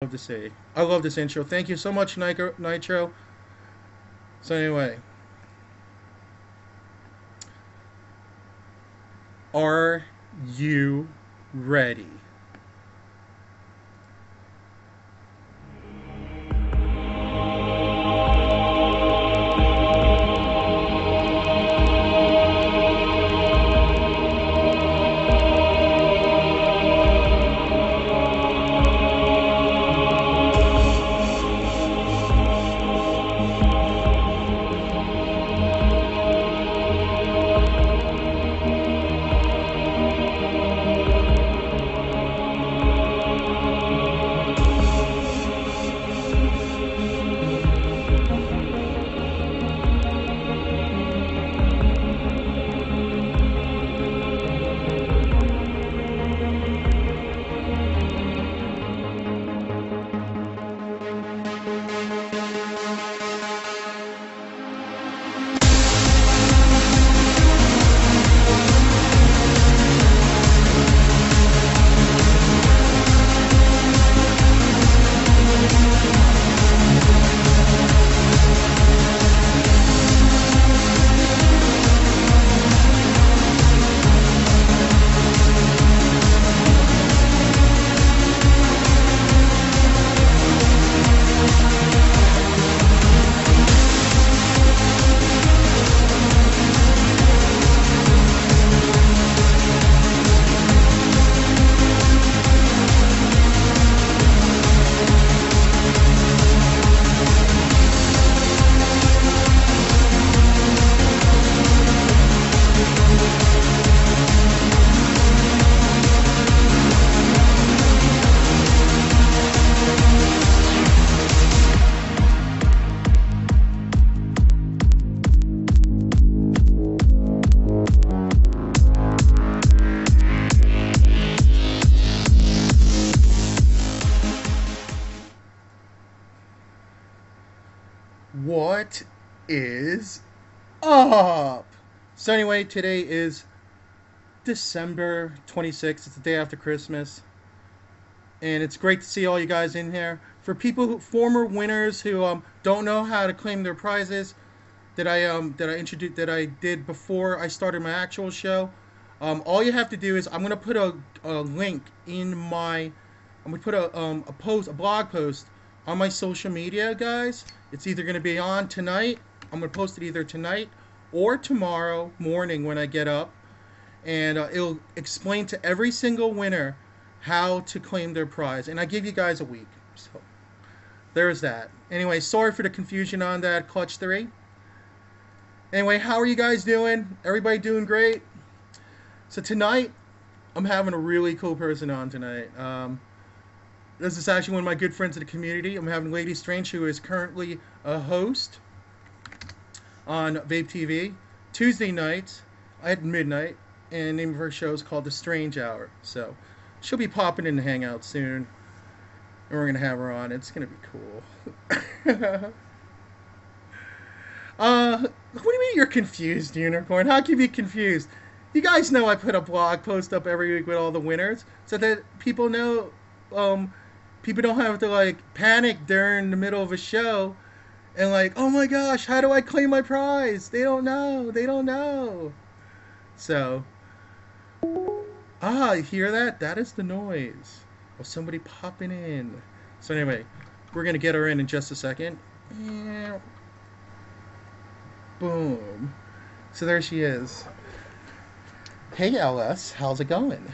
love to see. I love this intro. Thank you so much, Nitro. So anyway, are you ready? What is up? So anyway, today is December 26th. It's the day after Christmas. And it's great to see all you guys in here. For former winners who don't know how to claim their prizes that I did before I started my actual show, all you have to do is I'm gonna put a link in my I'm gonna put a blog post on my social media, guys. It's either gonna be on tonight. I'm gonna post it either tonight or tomorrow morning when I get up, and it'll explain to every single winner how to claim their prize. And I give you guys a week. So there's that. Anyway, sorry for the confusion on that Clutch 3. Anyway, how are you guys doing? Everybody doing great? So tonight, I'm having a really cool person on tonight. This is actually one of my good friends in the community. I'm having LadyStrange, who is currently a host on VapeTV Tuesday nights at midnight, and the name of her show is called The Strange Hour. So she'll be popping in the hangout soon, and we're gonna have her on. It's gonna be cool. What do you mean you're confused, Unicorn? How can you be confused? You guys know I put a blog post up every week with all the winners, so that people know. People don't have to like panic during the middle of a show, and like, oh my gosh, how do I claim my prize? They don't know. They don't know. So, you hear that? That is the noise of somebody popping in. So anyway, we're gonna get her in just a second. Boom. So there she is. Hey LS, how's it going?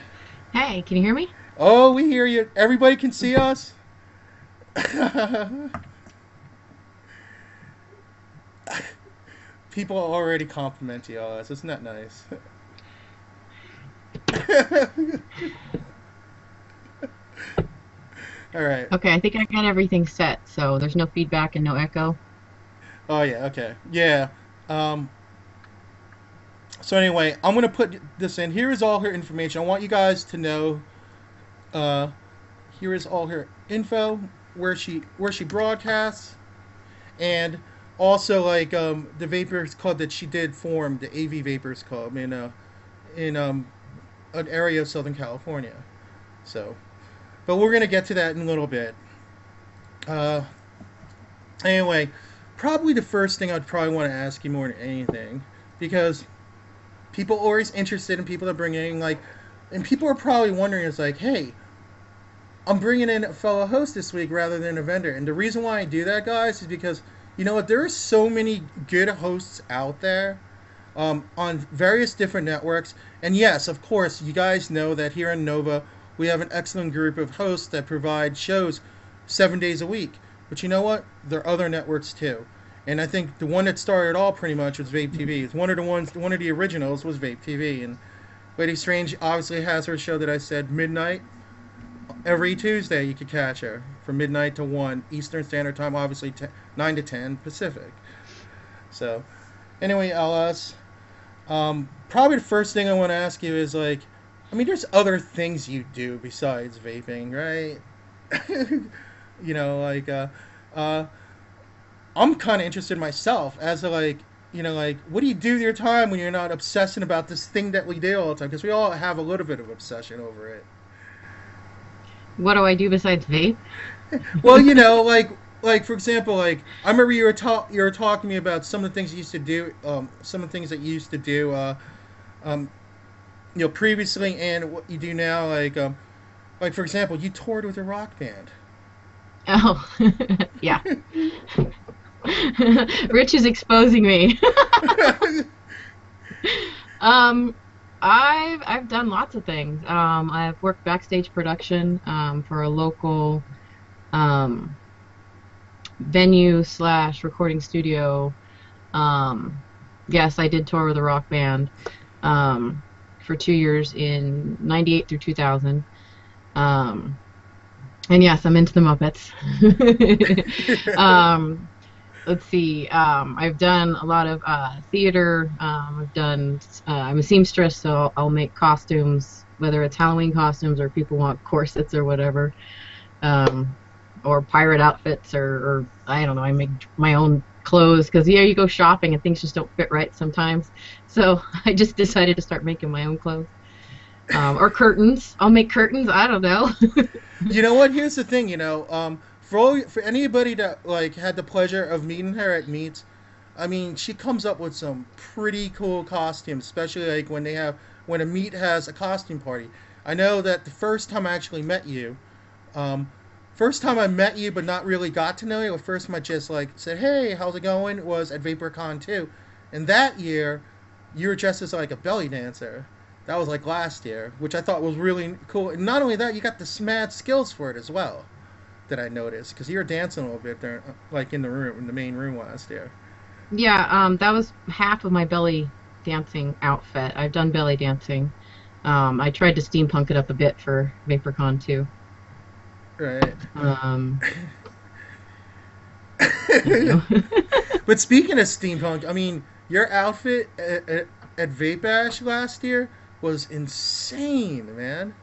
Hey, can you hear me? Oh, we hear you. Everybody can see us? People already compliment you, LS. Isn't that nice? All right. Okay, I think I got everything set, so there's no feedback and no echo. Oh, yeah, okay. Yeah. So anyway, I'm going to put this in. Here is all her information. I want you guys to know. Here is all her info, where she broadcasts, and also like the Vapers Club that she did form, the AV Vapers Club in an area of Southern California. So, but we're gonna get to that in a little bit. Uh, anyway, probably the first thing I'd probably want to ask you more than anything, because people are always interested in people that bring in and people are probably wondering is like, hey, I'm bringing in a fellow host this week rather than a vendor. And the reason why I do that, guys, is because you know what? There are so many good hosts out there on various different networks. And yes, of course, you guys know that here in Nova, we have an excellent group of hosts that provide shows 7 days a week. But you know what? There are other networks too. And I think the one that started it all pretty much was VapeTV. It's one of the originals was VapeTV. And LadyStrange obviously has her show that I said, Midnight. Every Tuesday you could catch her from midnight to 1 Eastern Standard Time, obviously 9 to 10 Pacific. So, anyway, LS, probably the first thing I want to ask you is like, I mean, there's other things you do besides vaping, right? Like, uh, I'm kind of interested myself as to like, like, what do you do with your time when you're not obsessing about this thing that we do all the time? Because we all have a little bit of obsession over it. What do I do besides vape? Well, like for example, like I remember you were talking to me about some of the things you used to do, some of the things that you used to do, um, previously, and what you do now. Like for example, you toured with a rock band. Oh, yeah. Rich is exposing me. Um, I've done lots of things. I've worked backstage production for a local um, venue slash recording studio. Um, yes, I did tour with a rock band for 2 years in '98 through 2000. Um, and yes, I'm into the Muppets. um, let's see. I've done a lot of theater. I'm a seamstress, so I'll make costumes, whether it's Halloween costumes or people want corsets or whatever, um, or pirate outfits, or I don't know. I make my own clothes because yeah, you go shopping and things just don't fit right sometimes. So I just decided to start making my own clothes. Or curtains. I'll make curtains. I don't know. You know what? Here's the thing. For anybody that like had the pleasure of meeting her at meets, I mean, she comes up with some pretty cool costumes, especially like when a meet has a costume party. I know that the first time I actually met you, um, first time I met you but not really got to know you, the first time I just like said, "Hey, how's it going?" was at VaporCon 2, and that year you were dressed as like a belly dancer. That was like last year, which I thought was really cool. And not only that, you got the smad skills for it as well. That I noticed because you were dancing a little bit there, like in the room, in the main room last year. Yeah, that was half of my belly dancing outfit. I've done belly dancing. I tried to steampunk it up a bit for VaporCon too. Right. Um, you know. But speaking of steampunk, I mean, your outfit at Vape Bash last year was insane, man.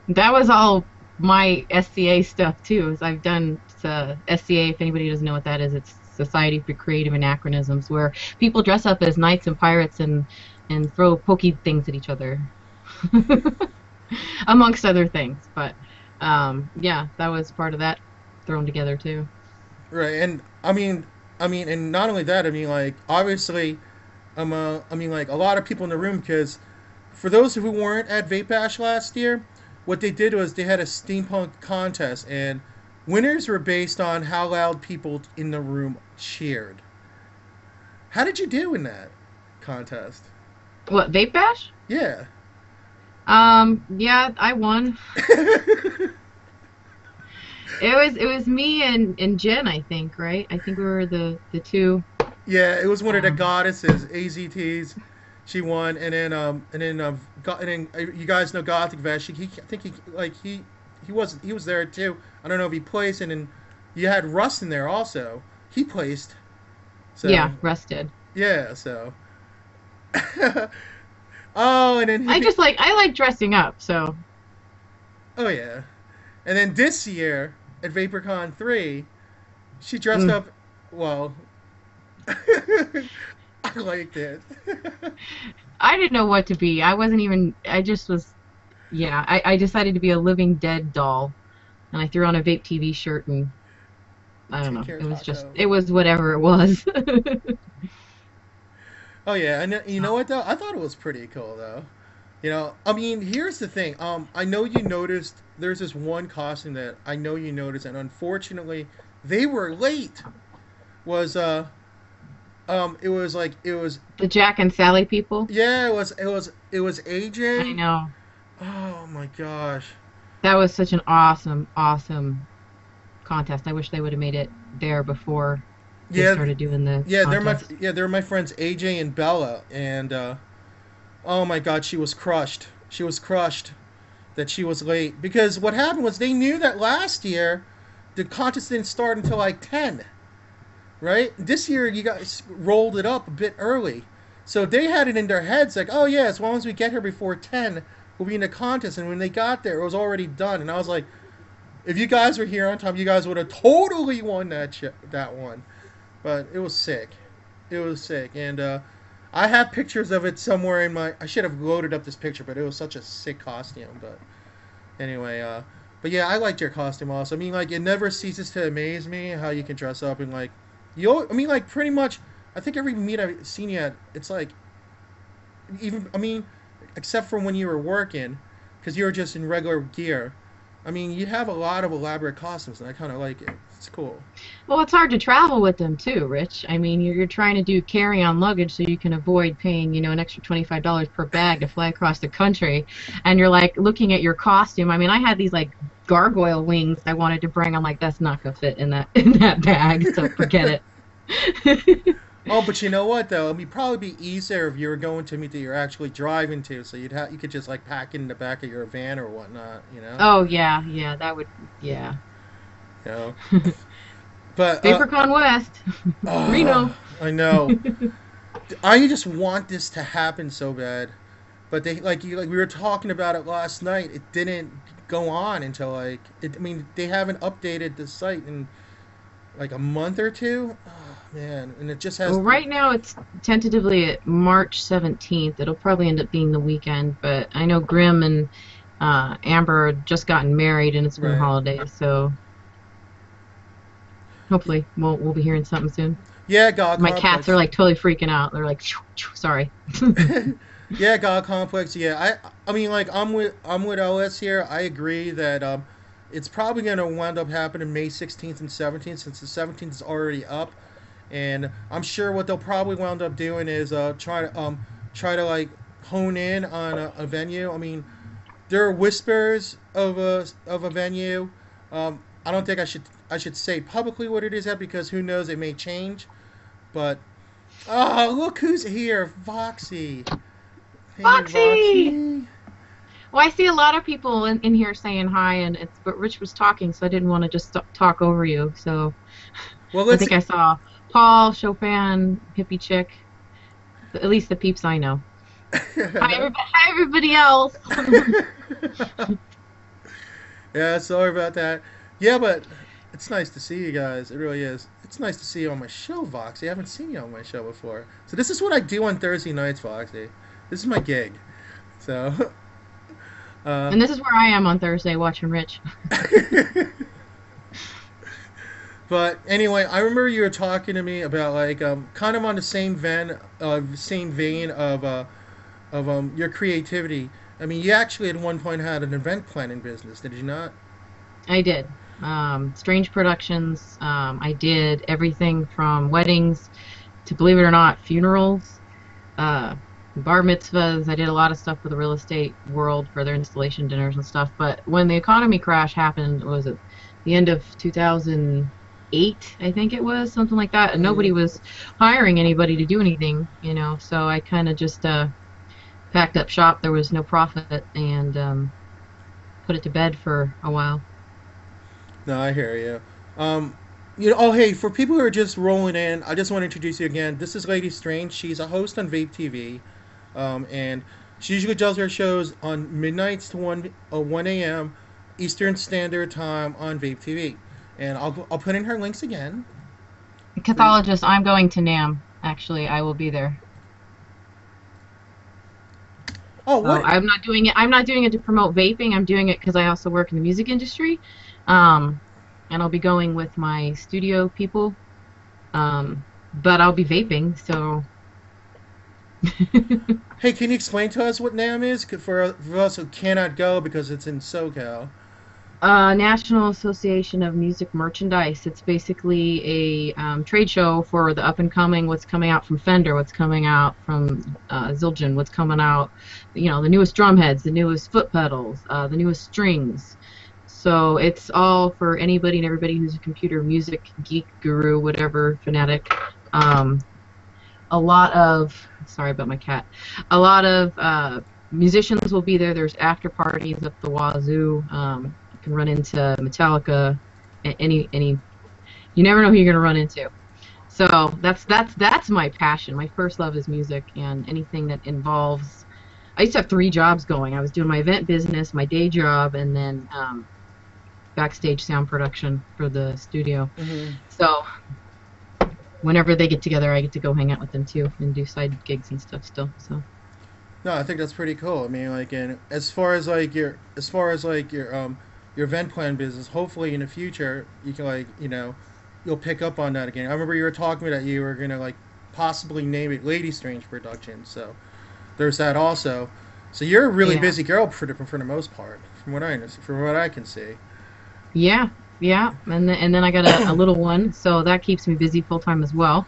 That was all my SCA stuff too. Is I've done SCA. If anybody doesn't know what that is, it's Society for Creative Anachronisms, where people dress up as knights and pirates and throw pokey things at each other, amongst other things. But yeah, that was part of that thrown together too. Right, and and not only that, I mean, like obviously, I mean, like a lot of people in the room because for those who weren't at Vape Bash last year, what they did was they had a steampunk contest, and winners were based on how loud people in the room cheered. How did you do in that contest? What, Vape Bash? Yeah. Yeah, I won. It was me and Jen, I think, right? I think we were the two. Yeah, it was one of the Um, goddesses, AZTs. She won, and then you guys know Gothic Vest. I think he was there too. I don't know if he placed, and then you had Russ in there also. He placed. So yeah, Rusted. yeah, so oh, and then I like dressing up, so oh yeah, and then this year at VaporCon 3, she dressed mm. up. Well, I liked it. I didn't know what to be. I wasn't even. I just was. Yeah, I decided to be a living dead doll, and I threw on a Vape TV shirt and I don't Take know. care, It was just, Taco. it was whatever it was. Oh yeah, and you So, know what though? I thought it was pretty cool though. You know, I mean, here's the thing. I know you noticed there's this one costume that I know you noticed, and unfortunately, they were late. Was it was like it was the Jack and Sally people. yeah, it was I AJ. know. Oh my gosh. That was such an awesome, awesome contest. I wish they would have made it there before they Yeah, started doing the yeah, contest. they're my friends AJ and Bella, and oh my God, she was crushed. She was crushed that she was late because what happened was they knew that last year the contest didn't start until like 10, right? This year you guys rolled it up a bit early, so they had it in their heads like, oh yeah, as long as we get here before 10, we'll be in the contest. And when they got there, it was already done, and I was like, if you guys were here on time, you guys would have totally won that one. But it was sick. It was sick, and I have pictures of it somewhere in my. I should have loaded up this picture, but it was such a sick costume. But anyway, but yeah, I liked your costume also. I mean, like it never ceases to amaze me how you can dress up and like you. I mean, like pretty much. I think every meet I've seen you at, it's like even. I mean, except for when you were working, because you were just in regular gear. I mean, you have a lot of elaborate costumes, and I kind of like it. It's cool. Well, it's hard to travel with them too, Rich. I mean, you're trying to do carry-on luggage so you can avoid paying, an extra $25 per bag to fly across the country. And you're like looking at your costume. I mean, I had these like gargoyle wings I wanted to bring. I'm like, that's not gonna fit in that in that bag, so forget it. Oh, but you know what though? It'd probably be easier if you were going to meet that you're actually driving to, so you could just like pack it in the back of your van or whatnot, you know. Oh yeah, yeah, that would yeah. You know, but VaporCon West, Reno. I know. I just want this to happen so bad, but like we were talking about it last night. It didn't go on until like it. I mean, they haven't updated the site in like a month or two. Oh, man, and it just has. Well, right now it's tentatively at March 17th. It'll probably end up being the weekend, but I know Grim and Amber just gotten married and it's been Right. holidays, so hopefully we'll be hearing something soon. Yeah, God My cats are Complex. like totally freaking out. They're like, "Shoo, shoo," sorry. Yeah, God Complex. Yeah, I mean, like I'm with LS here. I agree that it's probably gonna wind up happening May 16th and 17th since the 17th is already up, and I'm sure what they'll probably wind up doing is try to like hone in on a venue. I mean, there are whispers of a venue. I don't think I should say publicly what it is at because who knows, it may change. But oh, look who's here, Voxy. Hey, Foxy! Voxy. Well, I see a lot of people in here saying hi, and but Rich was talking, so I didn't want to just talk over you. So Well, I let's. think I saw Paul, Chopin, Hippie Chick, at least the peeps I know. Hi, everybody else. Yeah, sorry about that. Yeah, but it's nice to see you guys. It really is. It's nice to see you on my show, Voxy. I haven't seen you on my show before. So this is what I do on Thursday nights, Voxy. This is my gig. So, uh, And this is where I am on Thursday watching Rich. but anyway, I remember you were talking to me about like kind of on the same vein of your creativity. I mean, you actually at one point had an event planning business, did you not? I did. Strange Productions. I did everything from weddings to, believe it or not, funerals, uh, bar mitzvahs. I did a lot of stuff for the real estate world for their installation dinners and stuff. But when the economy crash happened, was it the end of 2008? I think it was something like that, and Mm-hmm. nobody was hiring anybody to do anything. So I kind of just packed up shop. There was no profit, and put it to bed for a while. No, I hear you. Oh, hey, for people who are just rolling in, I just want to introduce you again. This is LadyStrange. She's a host on VapeTV, and she usually does her shows on midnights to 1 a.m. Eastern Standard Time on VapeTV. And I'll put in her links again for you. Cathologist, I'm going to NAM. Actually, I will be there. Oh, So what? I'm not doing it. I'm not doing it to promote vaping. I'm doing it because I also work in the music industry. Um, and I'll be going with my studio people. But I'll be vaping, so Hey, can you explain to us what NAM is for us who cannot go because it's in SoCal? National Association of Music Merchandise. It's basically a trade show for the up and coming, what's coming out from Fender, what's coming out from Zildjian, what's coming out, the newest drum heads, the newest foot pedals, the newest strings. So it's all for anybody and everybody who's a computer music geek, guru, whatever, fanatic. Um, a lot of, sorry about my cat, a lot of musicians will be there. There's after parties up the wazoo. You can run into Metallica, any. You never know who you're gonna run into. So that's my passion. My first love is music, and anything that involves. I used to have 3 jobs going. I was doing my event business, my day job, and then backstage sound production for the studio. Hmm. So whenever they get together, I get to go hang out with them too and do side gigs and stuff still. So No, I think that's pretty cool. I mean, like, and as far as your event plan business, hopefully in the future you can you'll pick up on that again. I remember you were talking that you were gonna possibly name it LadyStrange Production. So there's that also. So you're a really yeah, busy girl for the most part, from what I can see. yeah, yeah. And then I got a little one, so that keeps me busy full time as well.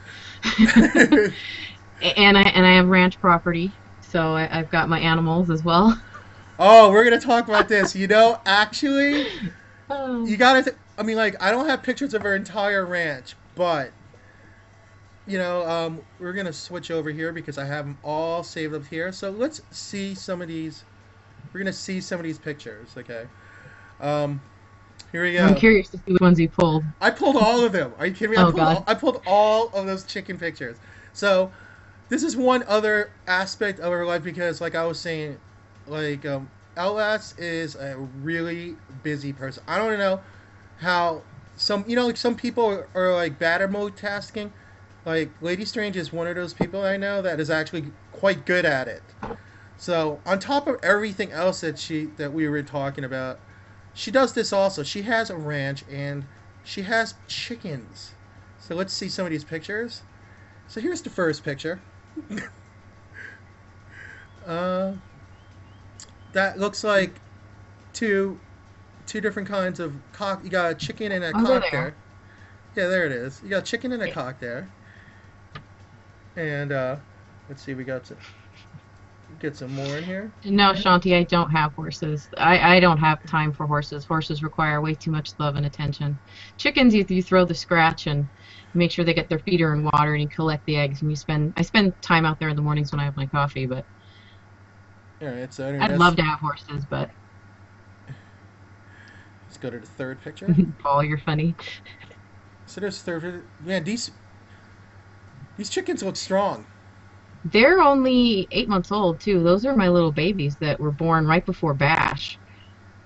And I have ranch property, so I've got my animals as well. Oh, we're gonna talk about this. Actually, Oh. you gotta. I mean, like, I don't have pictures of her entire ranch, but we're gonna switch over here because I have them all saved up here. So let's see some of these. We're gonna see some of these pictures. Okay. Um, Here we I'm go. curious to see which ones you pulled. I pulled all of them. Are you kidding me? Oh God. I pulled all of those chicken pictures. So this is one other aspect of her life because, like I was saying, like LS is a really busy person. I don't know how like some people are like bad at multitasking. Like Lady Strange is one of those people I know that is actually quite good at it. So on top of everything else that we were talking about, she does this also. She has a ranch and she has chickens. So let's see some of these pictures. So here's the first picture. uh, that looks like two two different kinds of cock. You got a chicken and a Oh, they're cock there. there. Yeah, there it is. You got a chicken and a cock there. And let's see, we got to get some more in here. No, Shanti, I don't have horses. I don't have time for horses. Horses require way too much love and attention. Chickens, you throw the scratch and make sure they get their feeder in water, and you collect the eggs, and I spend time out there in the mornings when I have my coffee. But All right, so anyway, I'd love to have horses, but let's go to the third picture. Paul, you're funny. So there's third. Man, these chickens look strong. They're only 8 months old too. Those are my little babies that were born right before Bash.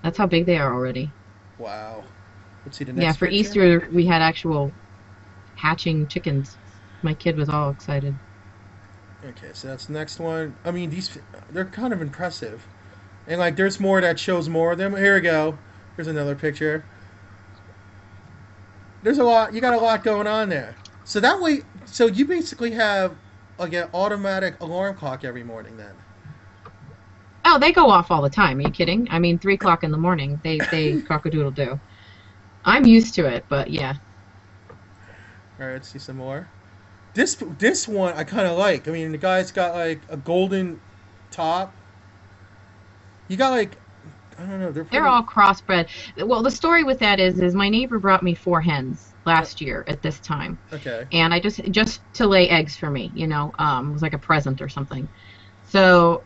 That's how big they are already. Wow. Let's see the Yeah, next for picture. Easter we had actual hatching chickens. My kid was all excited. Okay, so that's the next one. I mean, they're kind of impressive. And like there's more that shows more of them. Here we go. Here's another picture. There's a lot. You got a lot going on there. So that way, so you basically have like an automatic alarm clock every morning then. Oh, they go off all the time. Are you kidding? I mean, 3 o'clock in the morning, they cock-a-doodle do. I'm used to it, but yeah. All right, let's see some more. This one I kind of like. I mean, the guy's got like a golden top. You got like I don't know. They're They're pretty. all crossbred. Well, the story with that is my neighbor brought me 4 hens Uh, last year at this time, okay. and I just to lay eggs for me, it was like a present or something. So,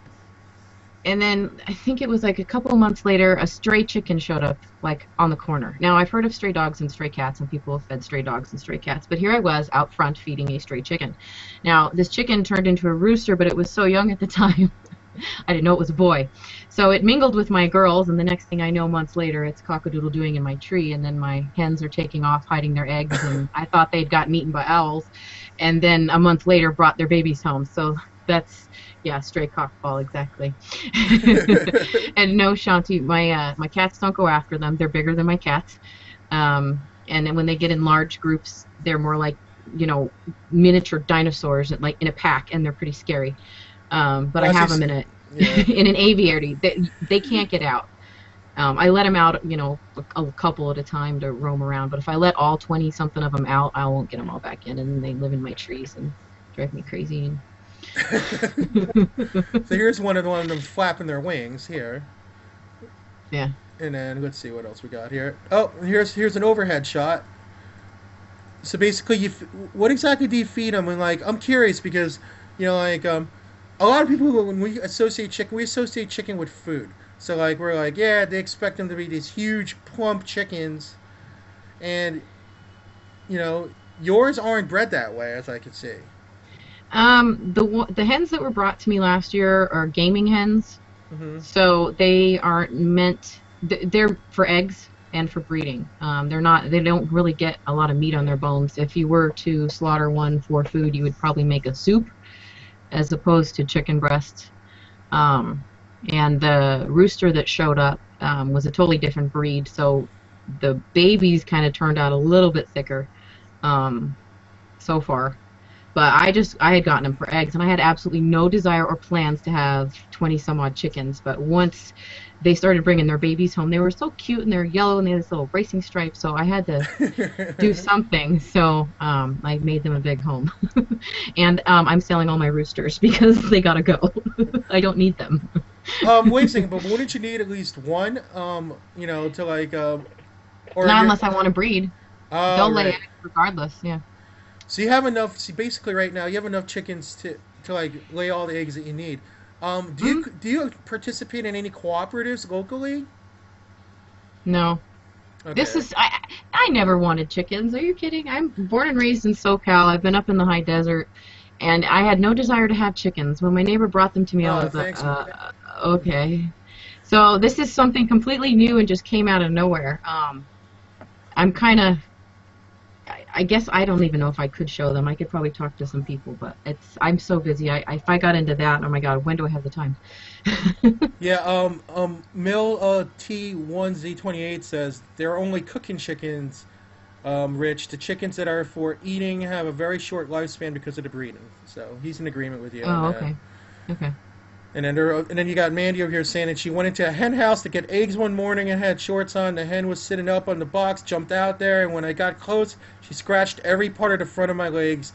and then I think it was like a couple of months later, a stray chicken showed up like on the corner. Now I've heard of stray dogs and stray cats, and people have fed stray dogs and stray cats, but here I was out front feeding a stray chicken. Now this chicken turned into a rooster, but it was so young at the time. I didn't know it was a boy. So it mingled with my girls, and the next thing I know, months later, it's cock-a-doodle doing in my tree, and then my hens are taking off, hiding their eggs, and I thought they'd gotten eaten by owls, and then a month later brought their babies home. So that's, yeah, stray cockball, exactly. And no, Shanti, my cats don't go after them. They're bigger than my cats. and then when they get in large groups, they're more like, you know, miniature dinosaurs, like in a pack, and they're pretty scary. But I have them in a in an aviary. They can't get out. I let them out, you know, a couple at a time to roam around. But if I let all 20 something of them out, I won't get them all back in, and they live in my trees and drive me crazy. So here's one of them flapping their wings here. Yeah. And then let's see what else we got here. Oh, here's an overhead shot. So basically, what exactly do you feed them? And like, I'm curious because, you know, like a lot of people, when we associate chicken with food. So like we're like, yeah, they expect them to be these huge plump chickens, and you know, yours aren't bred that way, as I can see. The hens that were brought to me last year are gaming hens, so they aren't meant. They're for eggs and for breeding. They're not. They don't really get a lot of meat on their bones. If you were to slaughter one for food, you would probably make a soup, as opposed to chicken breast. And the rooster that showed up was a totally different breed, so the babies kind of turned out a little bit thicker so far. But I had gotten them for eggs, and I had absolutely no desire or plans to have 20 some odd chickens. But once they started bringing their babies home, they were so cute, and they're yellow, and they had this little racing stripe, so I had to do something. So I made them a big home. And I'm selling all my roosters because they gotta go. I don't need them. Wait a second, but wouldn't you need at least one, you know, to like, or not unless I want to breed. They'll lay eggs regardless, yeah. So you have enough, see, basically right now, you have enough chickens to like, lay all the eggs that you need. Do you participate in any cooperatives locally? No. Okay. This is, I never wanted chickens. Are you kidding? I'm born and raised in SoCal. I've been up in the high desert, and I had no desire to have chickens. When my neighbor brought them to me, I was like, okay. So this is something completely new and just came out of nowhere. I'm kind of, I guess I don't even know if I could show them. I could probably talk to some people, but I'm so busy. If I got into that, oh my God, when do I have the time? Yeah, Mill T1Z28 says they're only cooking chickens, Rich. The chickens that are for eating have a very short lifespan because of the breeding. So he's in agreement with you. Oh, okay. Okay. And then you got Mandy over here saying that she went into a hen house to get eggs one morning and had shorts on. The hen was sitting up on the box, jumped out there, and when I got close, she scratched every part of the front of my legs.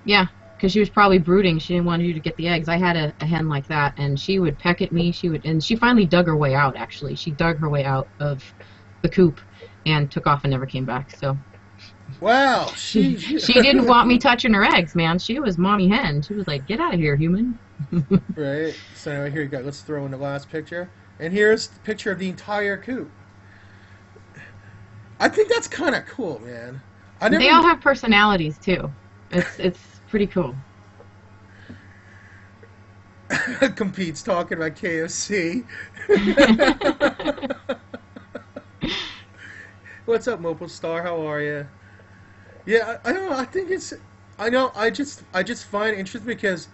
Yeah, because she was probably brooding. She didn't want you to get the eggs. I had a hen like that, and she would peck at me. And she finally dug her way out, actually. She dug her way out of the coop and took off and never came back. So. Wow. She didn't want me touching her eggs, man. She was mommy hen. She was like, get out of here, human. Right. So anyway, here you go. Let's throw in the last picture. And here's the picture of the entire coop. I think that's kind of cool, man. They all have personalities, too. It's pretty cool. Competes talking about KFC. What's up, Mopal Star? How are you? Yeah, I don't know. I think it's. I know. I just find it interesting because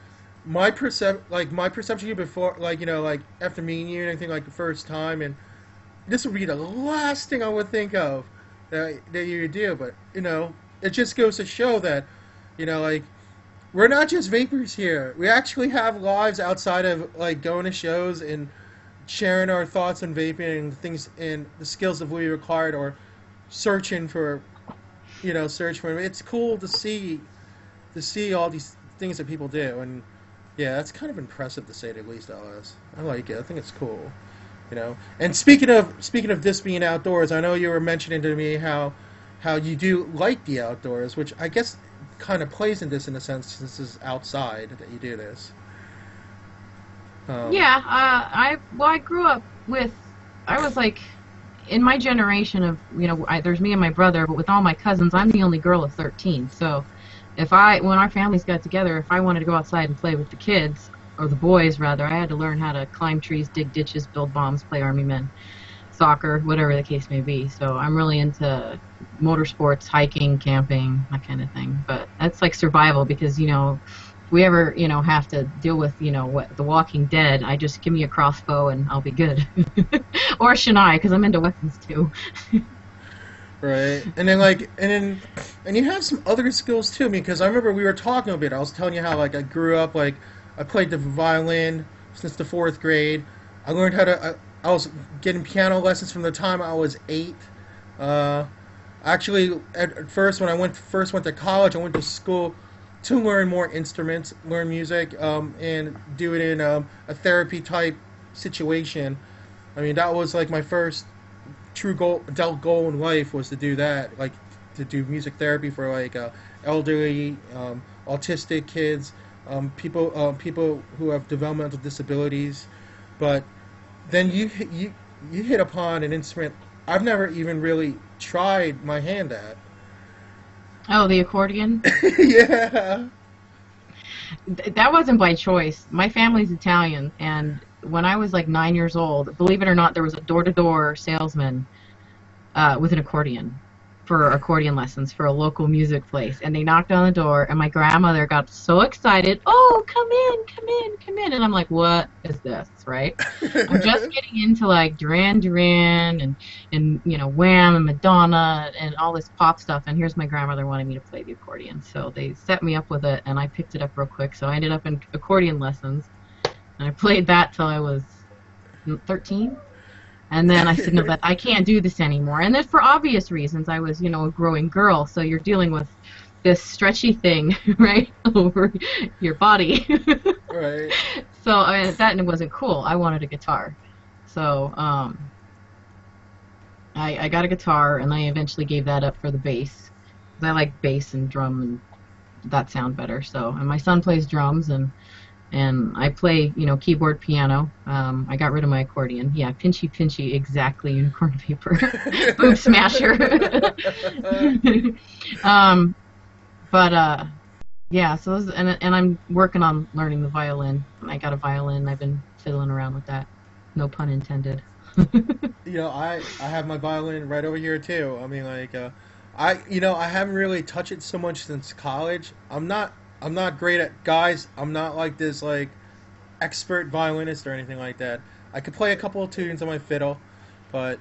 my perception of you before, like, you know, like after meeting you and anything, like the first time, and this would be the last thing I would think of that you do. But you know, it just goes to show that, you know, like, we're not just vapors here. We actually have lives outside of like going to shows and sharing our thoughts on vaping and things and the skills that we required, or searching for, you know, it's cool to see all these things that people do, and yeah, that's kind of impressive to say the least, Alice. I like it. I think it's cool, you know. And speaking of this being outdoors, I know you were mentioning to me how you do like the outdoors, which I guess kind of plays in this in a sense, since this is outside that you do this. Yeah, I grew up with, I was like, in my generation of, you know, there's me and my brother, but with all my cousins, I'm the only girl of 13. So when our families got together, if I wanted to go outside and play with the kids, or the boys rather, I had to learn how to climb trees, dig ditches, build bombs, play army men, soccer, whatever the case may be. So I'm really into motorsports, hiking, camping, that kind of thing. But that's like survival, because, you know, if we ever, you know, have to deal with, you know, The Walking Dead, I just give me a crossbow and I'll be good. Or Shania, because I'm into weapons too. Right, and then and you have some other skills too. I mean, because I remember we were talking a bit. I was telling you how like I grew up like I played the violin since the fourth grade. I learned how to. I was getting piano lessons from the time I was 8. Uh, Actually, at first when I first went to college, I went to school to learn more instruments, learn music, and do it in a therapy type situation. I mean, that was like my first true goal, adult goal in life was to do that, like to do music therapy for like elderly, autistic kids, people who have developmental disabilities. But then you hit upon an instrument I've never even really tried my hand at. Oh, the accordion? Yeah. That wasn't by choice. My family's Italian, and when I was like 9 years old, believe it or not, there was a door-to-door salesman with an accordion for accordion lessons for a local music place, and they knocked on the door, and my grandmother got so excited. Oh, come in, come in, come in, and I'm like, what is this, right? I'm just getting into like Duran Duran and you know Wham and Madonna and all this pop stuff, and here's my grandmother wanting me to play the accordion, so they set me up with it, and I picked it up real quick. So I ended up in accordion lessons, and I played that till I was 13. And then I said, no, but I can't do this anymore. And then for obvious reasons, I was, you know, a growing girl, so you're dealing with this stretchy thing, right, over your body. Right. So that wasn't cool. I wanted a guitar. So I got a guitar, and I eventually gave that up for the bass. 'Cause I like bass and drum, and that sound better. So, and my son plays drums, and I play, you know, keyboard, piano. I got rid of my accordion. Yeah, pinchy, pinchy, exactly, unicorn paper. Boob smasher. But yeah, so and I'm working on learning the violin. I got a violin. I've been fiddling around with that. No pun intended. You know, I have my violin right over here too. I mean, like, I haven't really touched it so much since college. I'm not great at guys. I'm not like this like expert violinist or anything like that. I could play a couple of tunes on my fiddle, but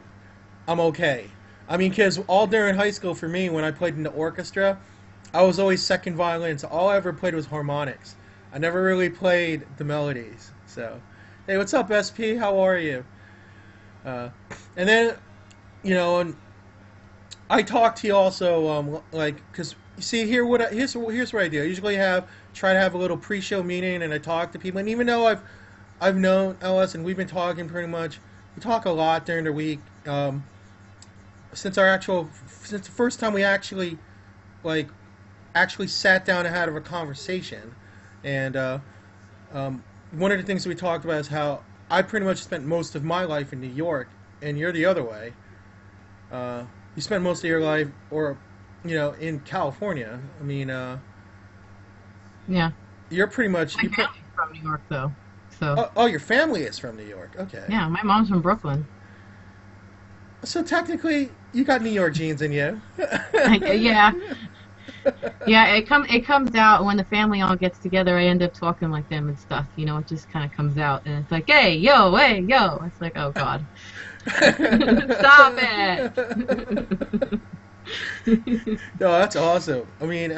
I'm okay. I mean, because all during high school for me, when I played in the orchestra, I was always second violin, so all I ever played was harmonics. I never really played the melodies. So, hey, what's up, SP? How are you? Uh, and then, you know, and I talk to you also, like, because you see here here's what I do. I usually try to have a little pre-show meeting, and I talk to people. And even though I've known Ellis, and we've been talking pretty much, we talk a lot during the week. Since the first time we actually sat down and had a conversation, and one of the things we talked about is how I pretty much spent most of my life in New York, and you're the other way. You spent most of your life, or you know, in California. I mean, Yeah. you're pretty much. My family's from New York, though. So. Oh, your family is from New York. Okay. Yeah, my mom's from Brooklyn. So technically, you got New York genes in you. Yeah. Yeah, it comes out when the family all gets together. I end up talking like them and stuff. You know, it just kind of comes out, and it's like, hey, yo. It's like, oh God, stop it. No, that's awesome. I mean,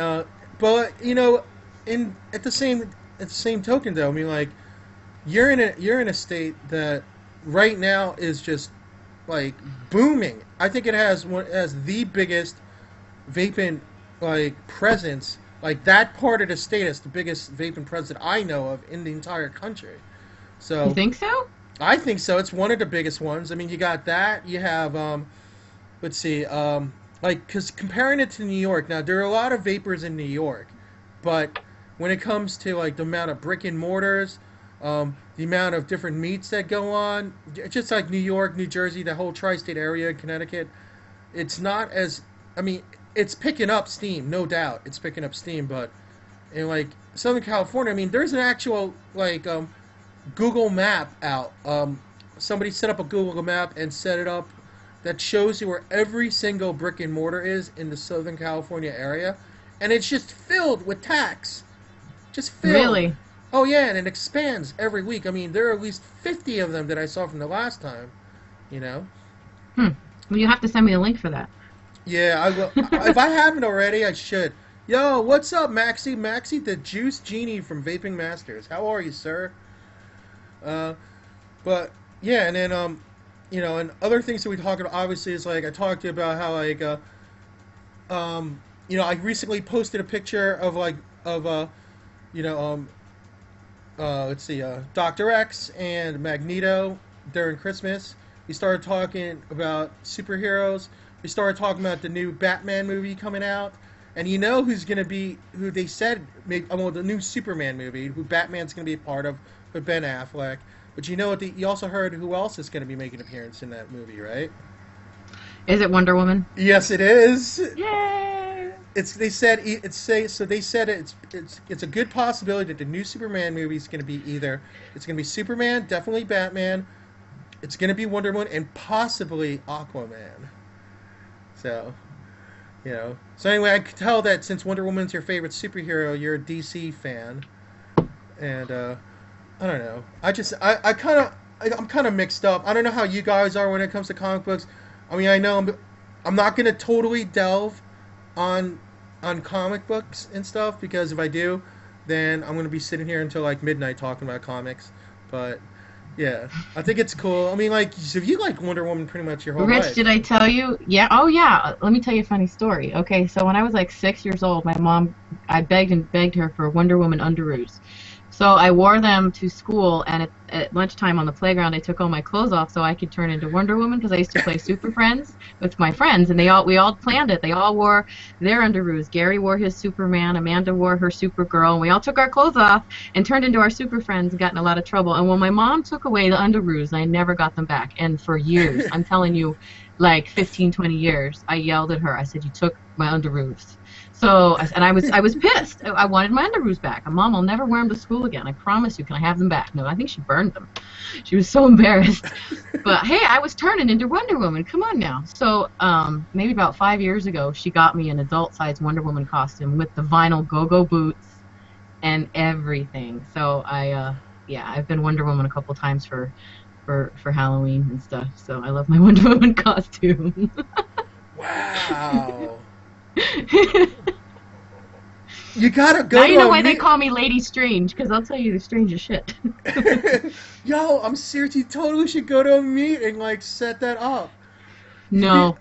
but you know, at the same token, though, I mean, like, you're in a state that right now is just like booming. I think it has the biggest vaping like presence. Like that part of the state is the biggest vaping presence I know of in the entire country. So You think so? I think so. It's one of the biggest ones. I mean, you got that. You have let's see, like, because comparing it to New York, now there are a lot of vapors in New York, but when it comes to like the amount of brick and mortars, the amount of different meets that go on, just like New York, New Jersey, the whole tri-state area, Connecticut, it's not as, I mean, it's picking up steam, no doubt. It's picking up steam, but in like Southern California, I mean, there's an actual like Google map out. Somebody set up a Google map and set it up that shows you where every single brick and mortar is in the Southern California area, and it's just filled with tax. Just filled. Really? Oh yeah, and it expands every week. I mean, there are at least 50 of them that I saw from the last time. You know. Well, you have to send me a link for that. Yeah, I will. If I haven't already, I should. Yo, what's up, Maxie? Maxie, the Juice Genie from Vaping Masters. How are you, sir? Uh, but yeah, and then and other things that we talk about obviously is like I talked to you about how like I recently posted a picture of like of you know let's see, Doctor X and Magneto during Christmas. We started talking about superheroes. We started talking about the new Batman movie coming out. And you know who's going to be, who they said, well, the new Superman movie, who Batman's going to be a part of, with Ben Affleck. But you know what? You also heard who else is going to be making an appearance in that movie, right? Is it Wonder Woman? Yes, it is. Yay! They said it's a good possibility that the new Superman movie is going to be either it's going to be Superman, definitely Batman, it's going to be Wonder Woman, and possibly Aquaman. So, So anyway, I could tell that since Wonder Woman's your favorite superhero, you're a DC fan, and I don't know. I'm kind of mixed up. I don't know how you guys are when it comes to comic books. I mean, I know I'm not going to totally delve on comic books and stuff because if I do, then I'm going to be sitting here until like midnight talking about comics. But yeah, I think it's cool. I mean, like, so you like Wonder Woman pretty much your whole Rich, life. did I tell you? Yeah. Oh, yeah. Let me tell you a funny story. Okay, so when I was like 6 years old, my mom, I begged and begged her for Wonder Woman underoos. So I wore them to school, and at lunchtime on the playground, I took all my clothes off so I could turn into Wonder Woman because I used to play Super Friends with my friends, and we all planned it. They all wore their underoos. Gary wore his Superman, Amanda wore her Supergirl, and we all took our clothes off and turned into our Super Friends and got in a lot of trouble. And when my mom took away the underoos, I never got them back. And for years, I'm telling you, like 15, 20 years, I yelled at her. I said, "You took my underoos." So, and I was pissed. I wanted my underoos back. And Mom, I'll never wear them to school again. I promise you. Can I have them back? No, I think she burned them. She was so embarrassed. But hey, I was turning into Wonder Woman. Come on now. So, maybe about 5 years ago, she got me an adult-size Wonder Woman costume with the vinyl go-go boots and everything. So I've been Wonder Woman a couple times for Halloween and stuff. So I love my Wonder Woman costume. Wow. You gotta go. Now you know why they call me LadyStrange, because I'll tell you the strangest shit. Yo, I'm serious. You totally should go to a meet and like set that up. No.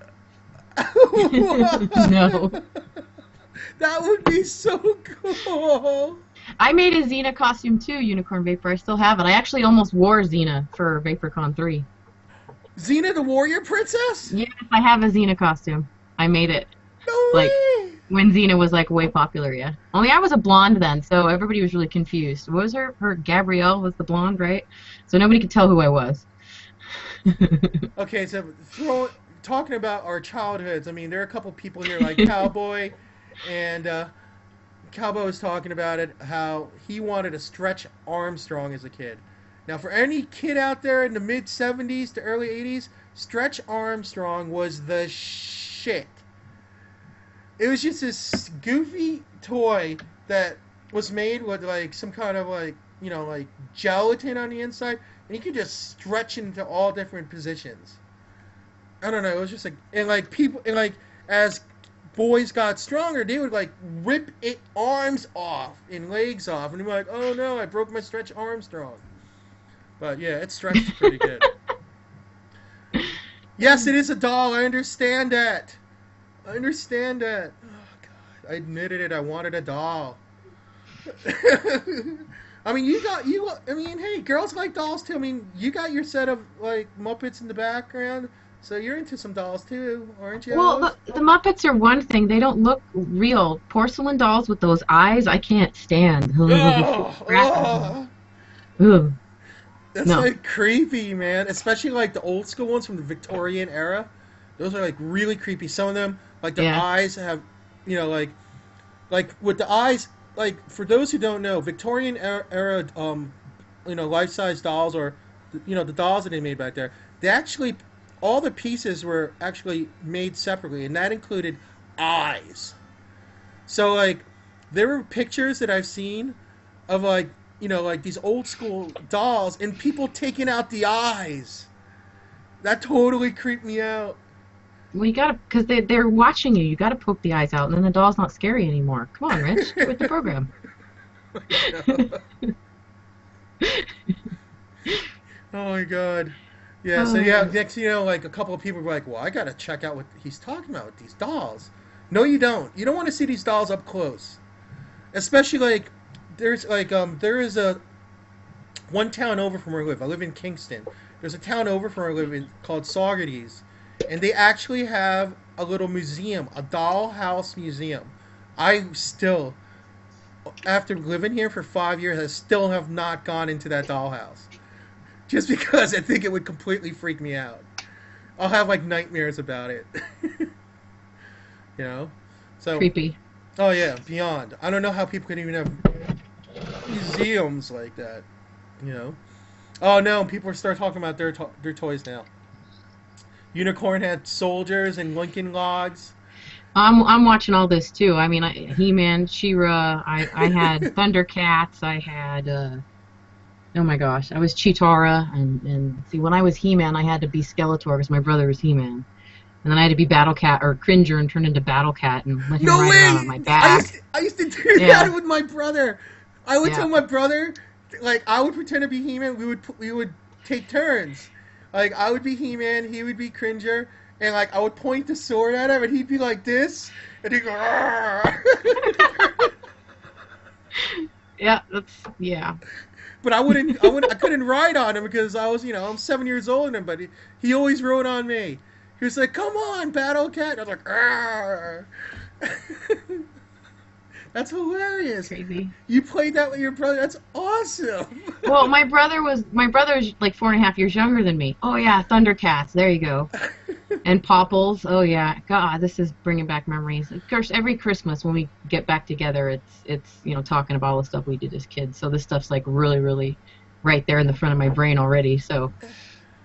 No. That would be so cool. I made a Xena costume too, Unicorn Vapor. I still have it. I actually almost wore Xena for VaporCon 3. Xena the Warrior Princess? Yes, I have a Xena costume. I made it. No like way. When Xena was like way popular, yeah. Only I was a blonde then, so everybody was really confused. What was her? Her Gabrielle was the blonde, right? So nobody could tell who I was. Okay, so talking about our childhoods, I mean, there are a couple people here like Cowboy, and Cowboy was talking about it, how he wanted to stretch Armstrong as a kid. Now, for any kid out there in the mid-'70s to early '80s, Stretch Armstrong was the shit. It was just this goofy toy that was made with like some kind of like like gelatin on the inside, and you could just stretch into all different positions. I don't know. It was just like people as boys got stronger, they would like rip arms off and legs off, and they're like, "Oh no, I broke my Stretch Armstrong." But yeah, it stretched pretty good. Yes, it is a doll. I understand that. Oh God, I admitted it. I wanted a doll. I mean, I mean, hey, girls like dolls too. I mean, you got your set of like Muppets in the background, so you're into some dolls too, aren't you? Well, the Muppets are one thing. They don't look real. Porcelain dolls with those eyes, I can't stand. Ugh. That's like creepy, man. Especially like the old school ones from the Victorian era. Those are like really creepy. Some of them, like the eyes have, like with the eyes. Like for those who don't know, Victorian era, life-size dolls or, the dolls that they made back there. They actually, all the pieces were actually made separately, and that included eyes. So like, there were pictures that I've seen of like these old school dolls and people taking out the eyes. That totally creeped me out. Well, you gotta, because they're watching you. You gotta poke the eyes out, and then the doll's not scary anymore. Come on, Rich, get with the program. Oh my god. Yeah, so yeah, Oh, next thing you know, like a couple of people were like, well, I gotta check out what he's talking about with these dolls. No, you don't. You don't want to see these dolls up close. Especially like there is a one town over from where I live. I live in Kingston. There's a town over from where I live called Saugerties, and they actually have a little museum, a dollhouse museum. I still, after living here for 5 years, I still have not gone into that dollhouse. Just because I think it would completely freak me out. I'll have like nightmares about it. You know? So, creepy. oh yeah, beyond. I don't know how people can even have museums like that. You know? Oh no, people start talking about their toys now. Unicorn had soldiers and Lincoln Logs. I'm watching all this too. I mean, He-Man, She-Ra. I had Thundercats. I had oh my gosh, I was Cheetara, and see, when I was He-Man, I had to be Skeletor because my brother was He-Man, and then I had to be Battle Cat or Cringer and turn into Battle Cat and let him No ride around on way! my back. I used to do Yeah, that with my brother. I would yeah. tell my brother, like I would pretend to be He-Man. We would take turns. Like I would be He-Man, he would be Cringer, and like I would point the sword at him, and he'd be like this, and he'd go. Yeah, that's yeah. But I couldn't ride on him because I was, I'm 7 years older than him. But he always rode on me. He was like, "Come on, Battle Cat." And I was like, "Arr." That's hilarious. Crazy. You played that with your brother. That's awesome. Well, my brother's like 4.5 years younger than me. Oh yeah, Thundercats. There you go. And Popples. Oh yeah. God, this is bringing back memories. Of course, every Christmas when we get back together, it's talking about all the stuff we did as kids. So this stuff's like really, really right there in the front of my brain already. So.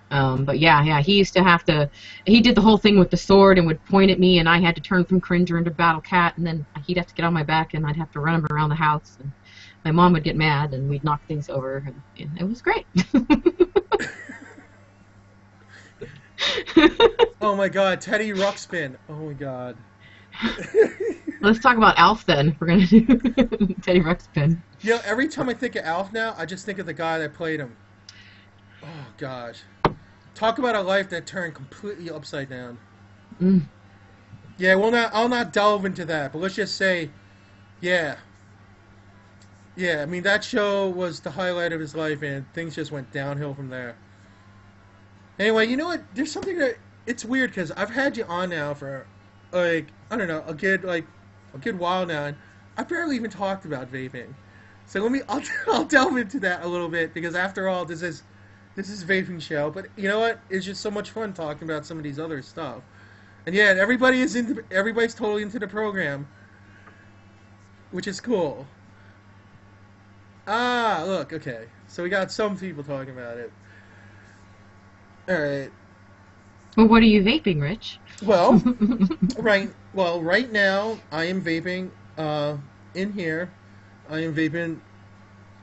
But yeah, he used to have to. He did the whole thing with the sword and would point at me, and I had to turn from Cringer into Battle Cat, and then he'd have to get on my back, and I'd have to run him around the house, and my mom would get mad, and we'd knock things over, and it was great. Oh my God, Teddy Ruxpin. Oh my God. Let's talk about Alf then. If we're gonna do Teddy Ruxpin. Every time I think of Alf now, I just think of the guy that played him. Oh gosh. Talk about a life that turned completely upside down. Mm. Yeah, I'll not delve into that, but let's just say, yeah. Yeah, I mean, that show was the highlight of his life, and things just went downhill from there. Anyway, you know what? There's something that, it's weird, because I've had you on now for, like, I don't know, a good while now, and I barely even talked about vaping. So I'll delve into that a little bit, because after all, this is Vaping Show, but you know what? It's just so much fun talking about some of these other stuff. And yeah, everybody's totally into the program, which is cool. Ah, look, okay. So we got some people talking about it. All right. Well, what are you vaping, Rich? Well, right now I am vaping in here. I am vaping.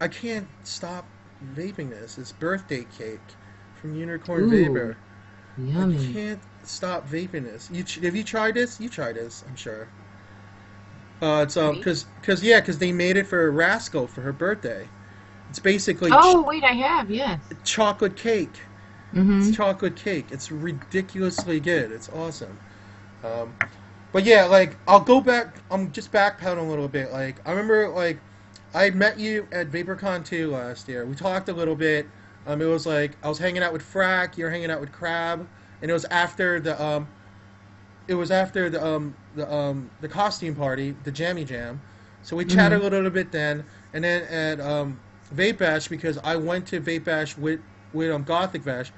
I can't stop vaping this. It's birthday cake from Unicorn Ooh, Vapor. I yummy. can't stop vaping this. Have you tried this? You tried this, I'm sure. It's Wait. because they made it for Rascal for her birthday. It's basically Oh, wait, I have, yes. chocolate cake. It's Mm-hmm. chocolate cake. It's ridiculously good. It's awesome. Um, but yeah, like I'll go back. I'm just backpedaling a little bit. Like I remember, like I met you at VaporCon 2 last year. We talked a little bit. It was like I was hanging out with Frack. You were hanging out with Crab, and it was after the costume party, the Jammy Jam. So we chatted Mm-hmm. a little bit then, and then at Vape Bash, because I went to Vape Bash with Gothic Bash.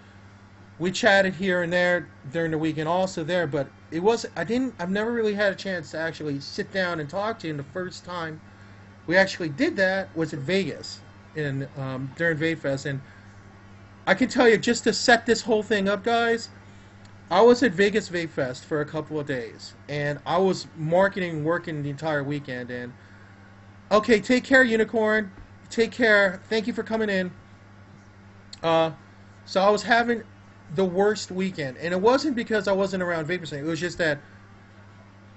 We chatted here and there during the weekend, also there, but I've never really had a chance to actually sit down and talk to you. And the first time we actually did that was in Vegas, during Vape Fest. And I can tell you, just to set this whole thing up, guys, I was at Vegas Vape Fest for a couple of days, and I was working the entire weekend. And okay, take care, Unicorn. Take care. Thank you for coming in. So I was having the worst weekend, and it wasn't because I wasn't around vapors. It was just that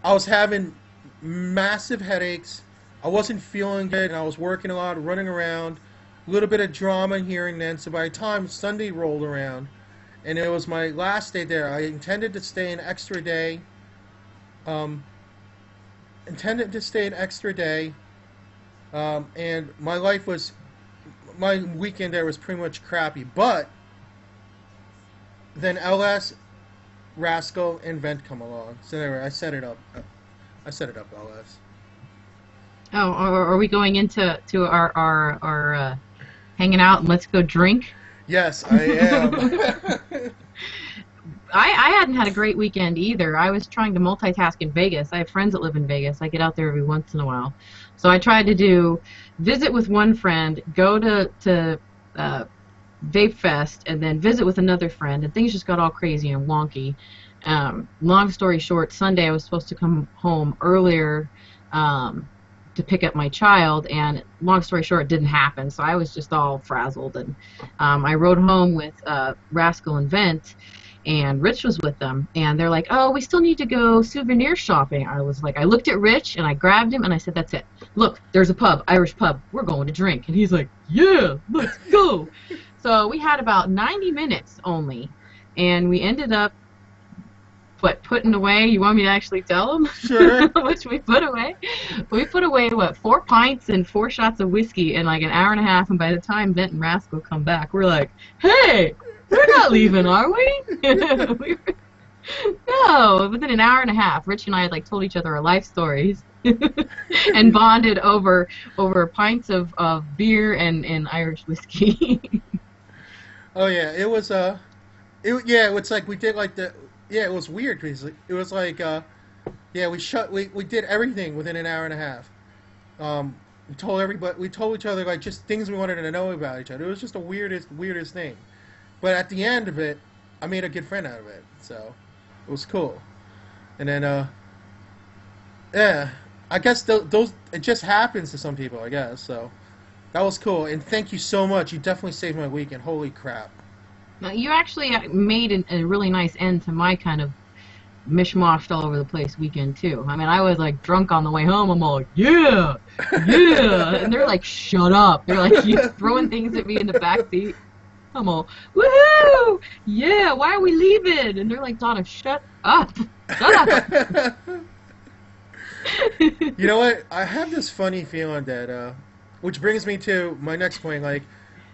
I was having massive headaches. I wasn't feeling good, and I was working a lot, running around, a little bit of drama here and then. So by the time Sunday rolled around, and it was my last day there, I intended to stay an extra day. Um, intended to stay an extra day, and my weekend there was pretty much crappy. But then LS, Rascal, and Vent come along. So anyway, I set it up. I set it up, LS. Oh, are we going into our hanging out and let's go drink? Yes, I am. I hadn't had a great weekend either. I was trying to multitask in Vegas. I have friends that live in Vegas. I get out there every once in a while. So I tried to visit with one friend, go to Vape Fest, and then visit with another friend, and things just got all crazy and wonky. Long story short, Sunday I was supposed to come home earlier to pick up my child, and long story short, it didn't happen. So I was just all frazzled, and I rode home with Rascal and Vent, and Rich was with them, and they're like, oh, we still need to go souvenir shopping. I was like, I looked at Rich, and I grabbed him, and I said, that's it. Look, there's a pub, Irish pub. We're going to drink. And he's like, yeah, let's go. So we had about 90 minutes only, and we ended up, putting away, you want me to actually tell them? Sure. Which we put away? We put away, 4 pints and 4 shots of whiskey in like an hour and a half, and by the time Vent and Rascal come back, we're like, hey, we're not leaving, are we? No, within an hour and a half, Rich and I had like told each other our life stories and bonded over pints of beer and Irish whiskey. Oh yeah, it was it's like we did like it was weird because it was like we did everything within an hour and a half. We told each other like just things we wanted to know about each other. It was just the weirdest thing. But at the end of it, I made a good friend out of it, so it was cool. And then yeah, I guess those it just happens to some people, I guess. So that was cool, and thank you so much. You definitely saved my weekend. Holy crap! Now, you actually made a really nice end to my kind of mishmashed all over the place weekend too. I mean, I was like drunk on the way home. I'm all like, yeah, and they're like, shut up. They're like throwing things at me in the back seat. I'm all, woohoo, yeah. Why are we leaving? And they're like, Donna, shut up, shut up. You know what? I have this funny feeling that, which brings me to my next point. Like,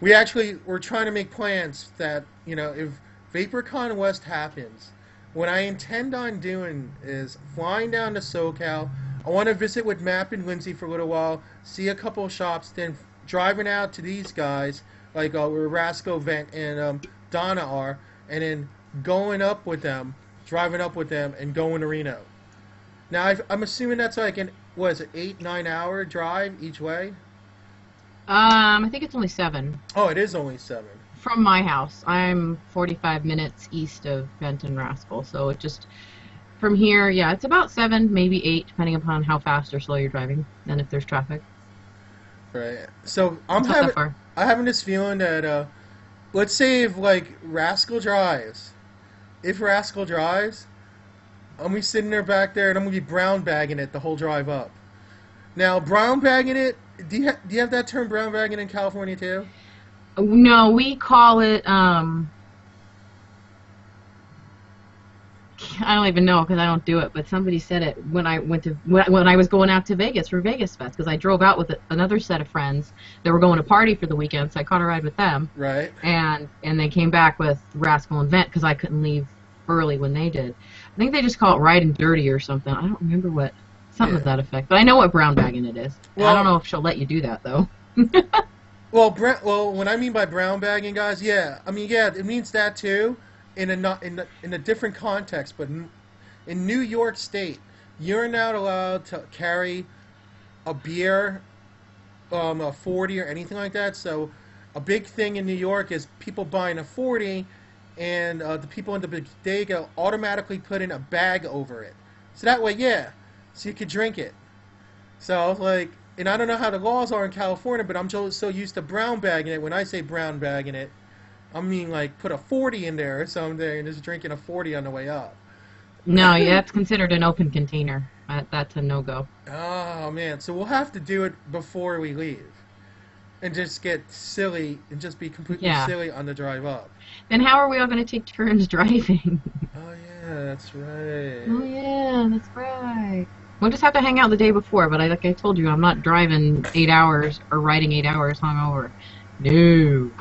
we're trying to make plans that, if VaporCon West happens, what I intend on doing is flying down to SoCal. I want to visit with Map and Lindsay for a little while, see a couple of shops, then driving out to these guys, like where Rasco, Vent, and Donna are, and then driving up with them, and going to Reno. Now, I'm assuming that's like an 8-9 hour drive each way? I think it's only 7. Oh, it is only 7. From my house. I'm 45 minutes east of Vent and Rascal, so it just, from here, yeah, it's about 7, maybe 8, depending upon how fast or slow you're driving, and if there's traffic. Right. So I'm having this feeling that, let's say if like Rascal drives, I'm gonna be sitting there back there, and I'm gonna be brown bagging it the whole drive up. Now, brown bagging it. Do you have that term, brown bagging, in California too? No, we call it. I don't even know because I don't do it. But somebody said it when I was going out to Vegas for Vegas Fest, because I drove out with another set of friends that were going to party for the weekend, so I caught a ride with them. Right. And they came back with Rascal and Vent because I couldn't leave early when they did. I think they just call it riding dirty or something. I don't remember what. Something to that effect. But I know what brown bagging it is. Well, I don't know if she'll let you do that, though. well, when I mean by brown bagging, guys, it means that too, in a different context. But in New York State, you're not allowed to carry a beer, a 40 or anything like that. So a big thing in New York is people buying a 40, and the people in the bodega automatically put in a bag over it. So that way, so you could drink it. So, like, and I don't know how the laws are in California, but I'm so used to brown bagging it. When I say brown bagging it, I mean, like, put a 40 in there or something and just drinking a 40 on the way up. No, yeah, that's considered an open container. That's a no-go. Oh, man. So we'll have to do it before we leave. And just get silly and just be completely Yeah. silly on the drive up. Then how are we all going to take turns driving? Oh, yeah, that's right. Oh yeah, that's right. We'll just have to hang out the day before, but like I told you, I'm not driving 8 hours or riding 8 hours hungover. No. You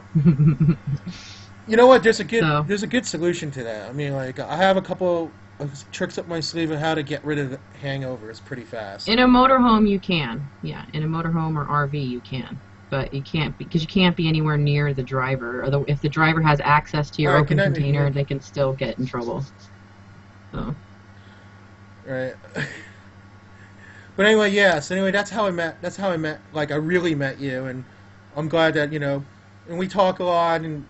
know what? So, There's a good solution to that. I mean, like, I have a couple of tricks up my sleeve of how to get rid of the hangovers pretty fast. in a motorhome you can. Yeah, in a motorhome or RV you can. But you can't because you can't be anywhere near the driver. Or if the driver has access to your All right, open good night, container, Mickey. they can still get in trouble. So, Right. But anyway, yeah. So anyway, that's how I met. That's how I met. Like, I really met you, and I'm glad that and we talk a lot, and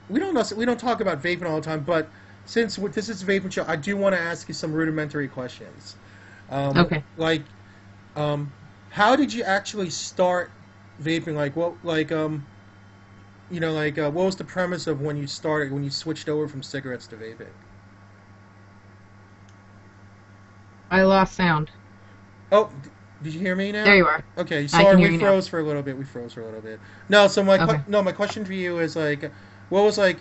we don't talk about vaping all the time. But since this is a vaping show, I do want to ask you some rudimentary questions. okay. Like, how did you actually start vaping? Like, what was the premise of when you started, when you switched over from cigarettes to vaping? I lost sound. Oh, did you hear me now? There you are. Okay, I can sorry, hear we you now. froze for a little bit. We froze for a little bit. No, so Okay. my question for you is like, what was like,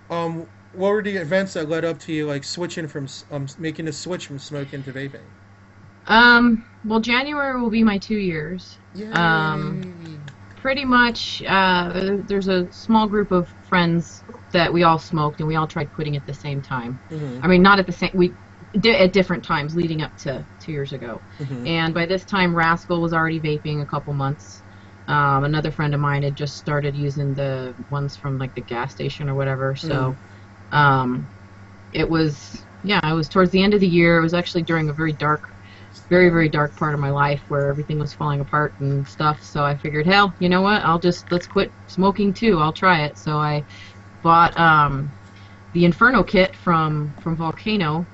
what were the events that led up to you like switching from making the switch from smoking to vaping? Well, January will be my 2 years. Yay! Pretty much, there's a small group of friends that we all smoked, and we all tried quitting at the same time. Mm-hmm. I mean, not at the same, we did at different times leading up to 2 years ago. Mm-hmm. And by this time, Rascal was already vaping a couple months. Another friend of mine had just started using the ones from like the gas station or whatever. So, it was towards the end of the year. It was actually during a very dark, very, very dark part of my life where everything was falling apart and stuff. So I figured, hell, you know what? Let's quit smoking too. I'll try it. So I bought the Inferno kit from Volcano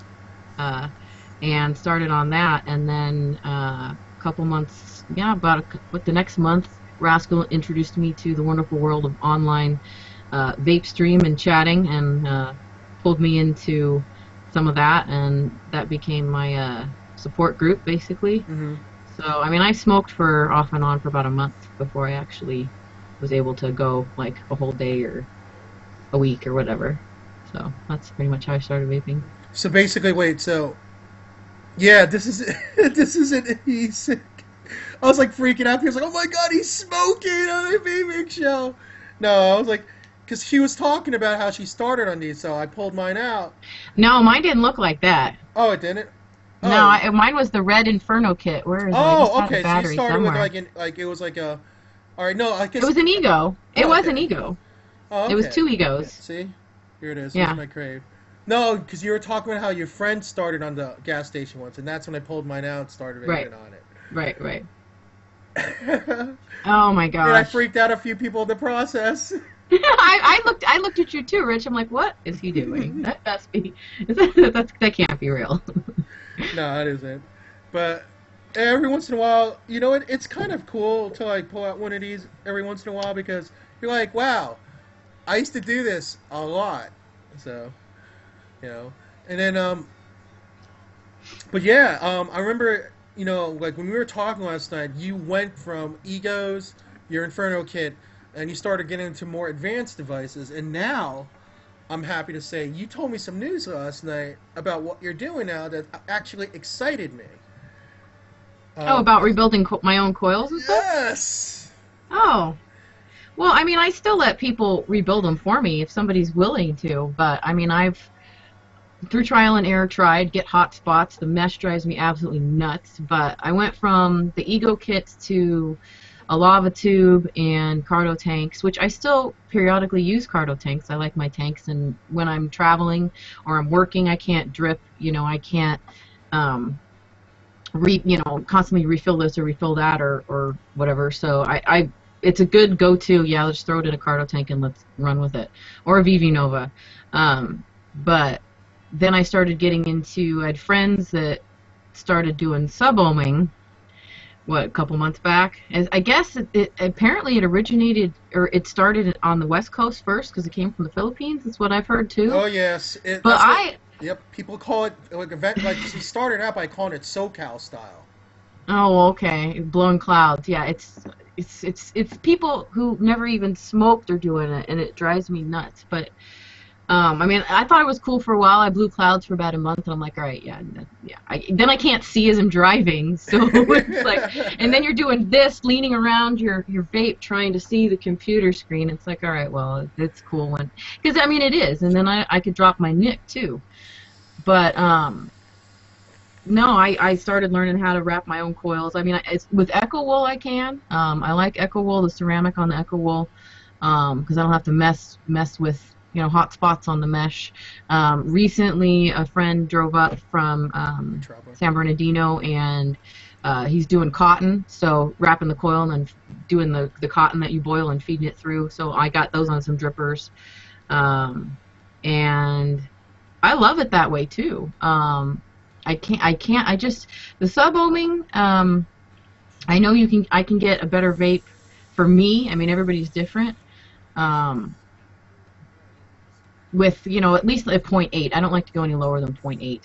and started on that. And then a couple months, the next month, Rascal introduced me to the wonderful world of online vape stream and chatting, and pulled me into some of that, and that became my support group basically. Mm-hmm. So I mean, I smoked for off and on for about a month before I actually was able to go like a whole day or a week or whatever. So that's pretty much how I started vaping. So basically, wait. So, yeah, this is this isn't. He's. I was like freaking out. He was like, "Oh my god, he's smoking on a vaping show." No, I was like, because she was talking about how she started on these, so I pulled mine out. No, mine didn't look like that. Oh, it didn't. Oh. No, mine was the red Inferno kit. Where is it? I just Oh, had okay. a So you battery started somewhere. with it was like a. All right, no, I guess It was an ego. It Oh, was okay. an ego. Oh, okay. It was two egos. Okay. See, here it is. Yeah. Here's my crave. No, because you were talking about how your friend started on the gas station once, and that's when I pulled mine out and started Right. vaping on it. Right. Oh my And I gosh. freaked out a few people in the process. I looked at you too, Rich. I'm like, what is he doing? That must be. That can't be real. No, it isn't. But every once in a while, it's kind of cool to like pull out one of these every once in a while because you're like, wow, I used to do this a lot. So, and then but yeah, I remember, like when we were talking last night, you went from Egos, your Inferno kit, and you started getting into more advanced devices, and now I'm happy to say you told me some news last night about what you're doing now that actually excited me. About rebuilding my own coils and stuff? Yes! Oh. Well, I mean, I still let people rebuild them for me if somebody's willing to, but I mean, I've, through trial and error, tried, get hot spots. The mesh drives me absolutely nuts, but I went from the Ego kits to a lava tube and cardo tanks, which I still periodically use cardo tanks. I like my tanks, and when I'm traveling or I'm working, I can't drip, I can't constantly refill this or refill that or whatever. So it's a good go-to. Yeah, let's throw it in a cardo tank and let's run with it, or a VV Nova. But then I started getting into, I had friends that started doing sub-ohming, what, a couple months back. As I guess it apparently it originated, or it started on the West Coast first because it came from the Philippines. That's what I've heard too. Oh yes, But yep. People call it like she started out by calling it SoCal style. oh, okay, blowing clouds. Yeah, it's people who never even smoked are doing it, and it drives me nuts. But I mean, I thought it was cool for a while. I blew clouds for about a month, and I'm like, all right, yeah, yeah. Then I can't see as I'm driving, so it's like, and then you're doing this, leaning around your vape, trying to see the computer screen. It's like, all right, well, it's cool, because I mean, it is, and then I could drop my nick too. But no, I started learning how to wrap my own coils. I mean, with Echo Wool I can. I like Echo Wool, the ceramic on the Echo Wool, because I don't have to mess with, you know, hot spots on the mesh. Recently, a friend drove up from San Bernardino, and he's doing cotton, so wrapping the coil and then doing the cotton that you boil and feeding it through. So I got those on some drippers, and I love it that way too. I just, the sub-ohming, I know I can get a better vape for me. I mean, everybody's different. With, you know, at least a 0.8. I don't like to go any lower than 0.8.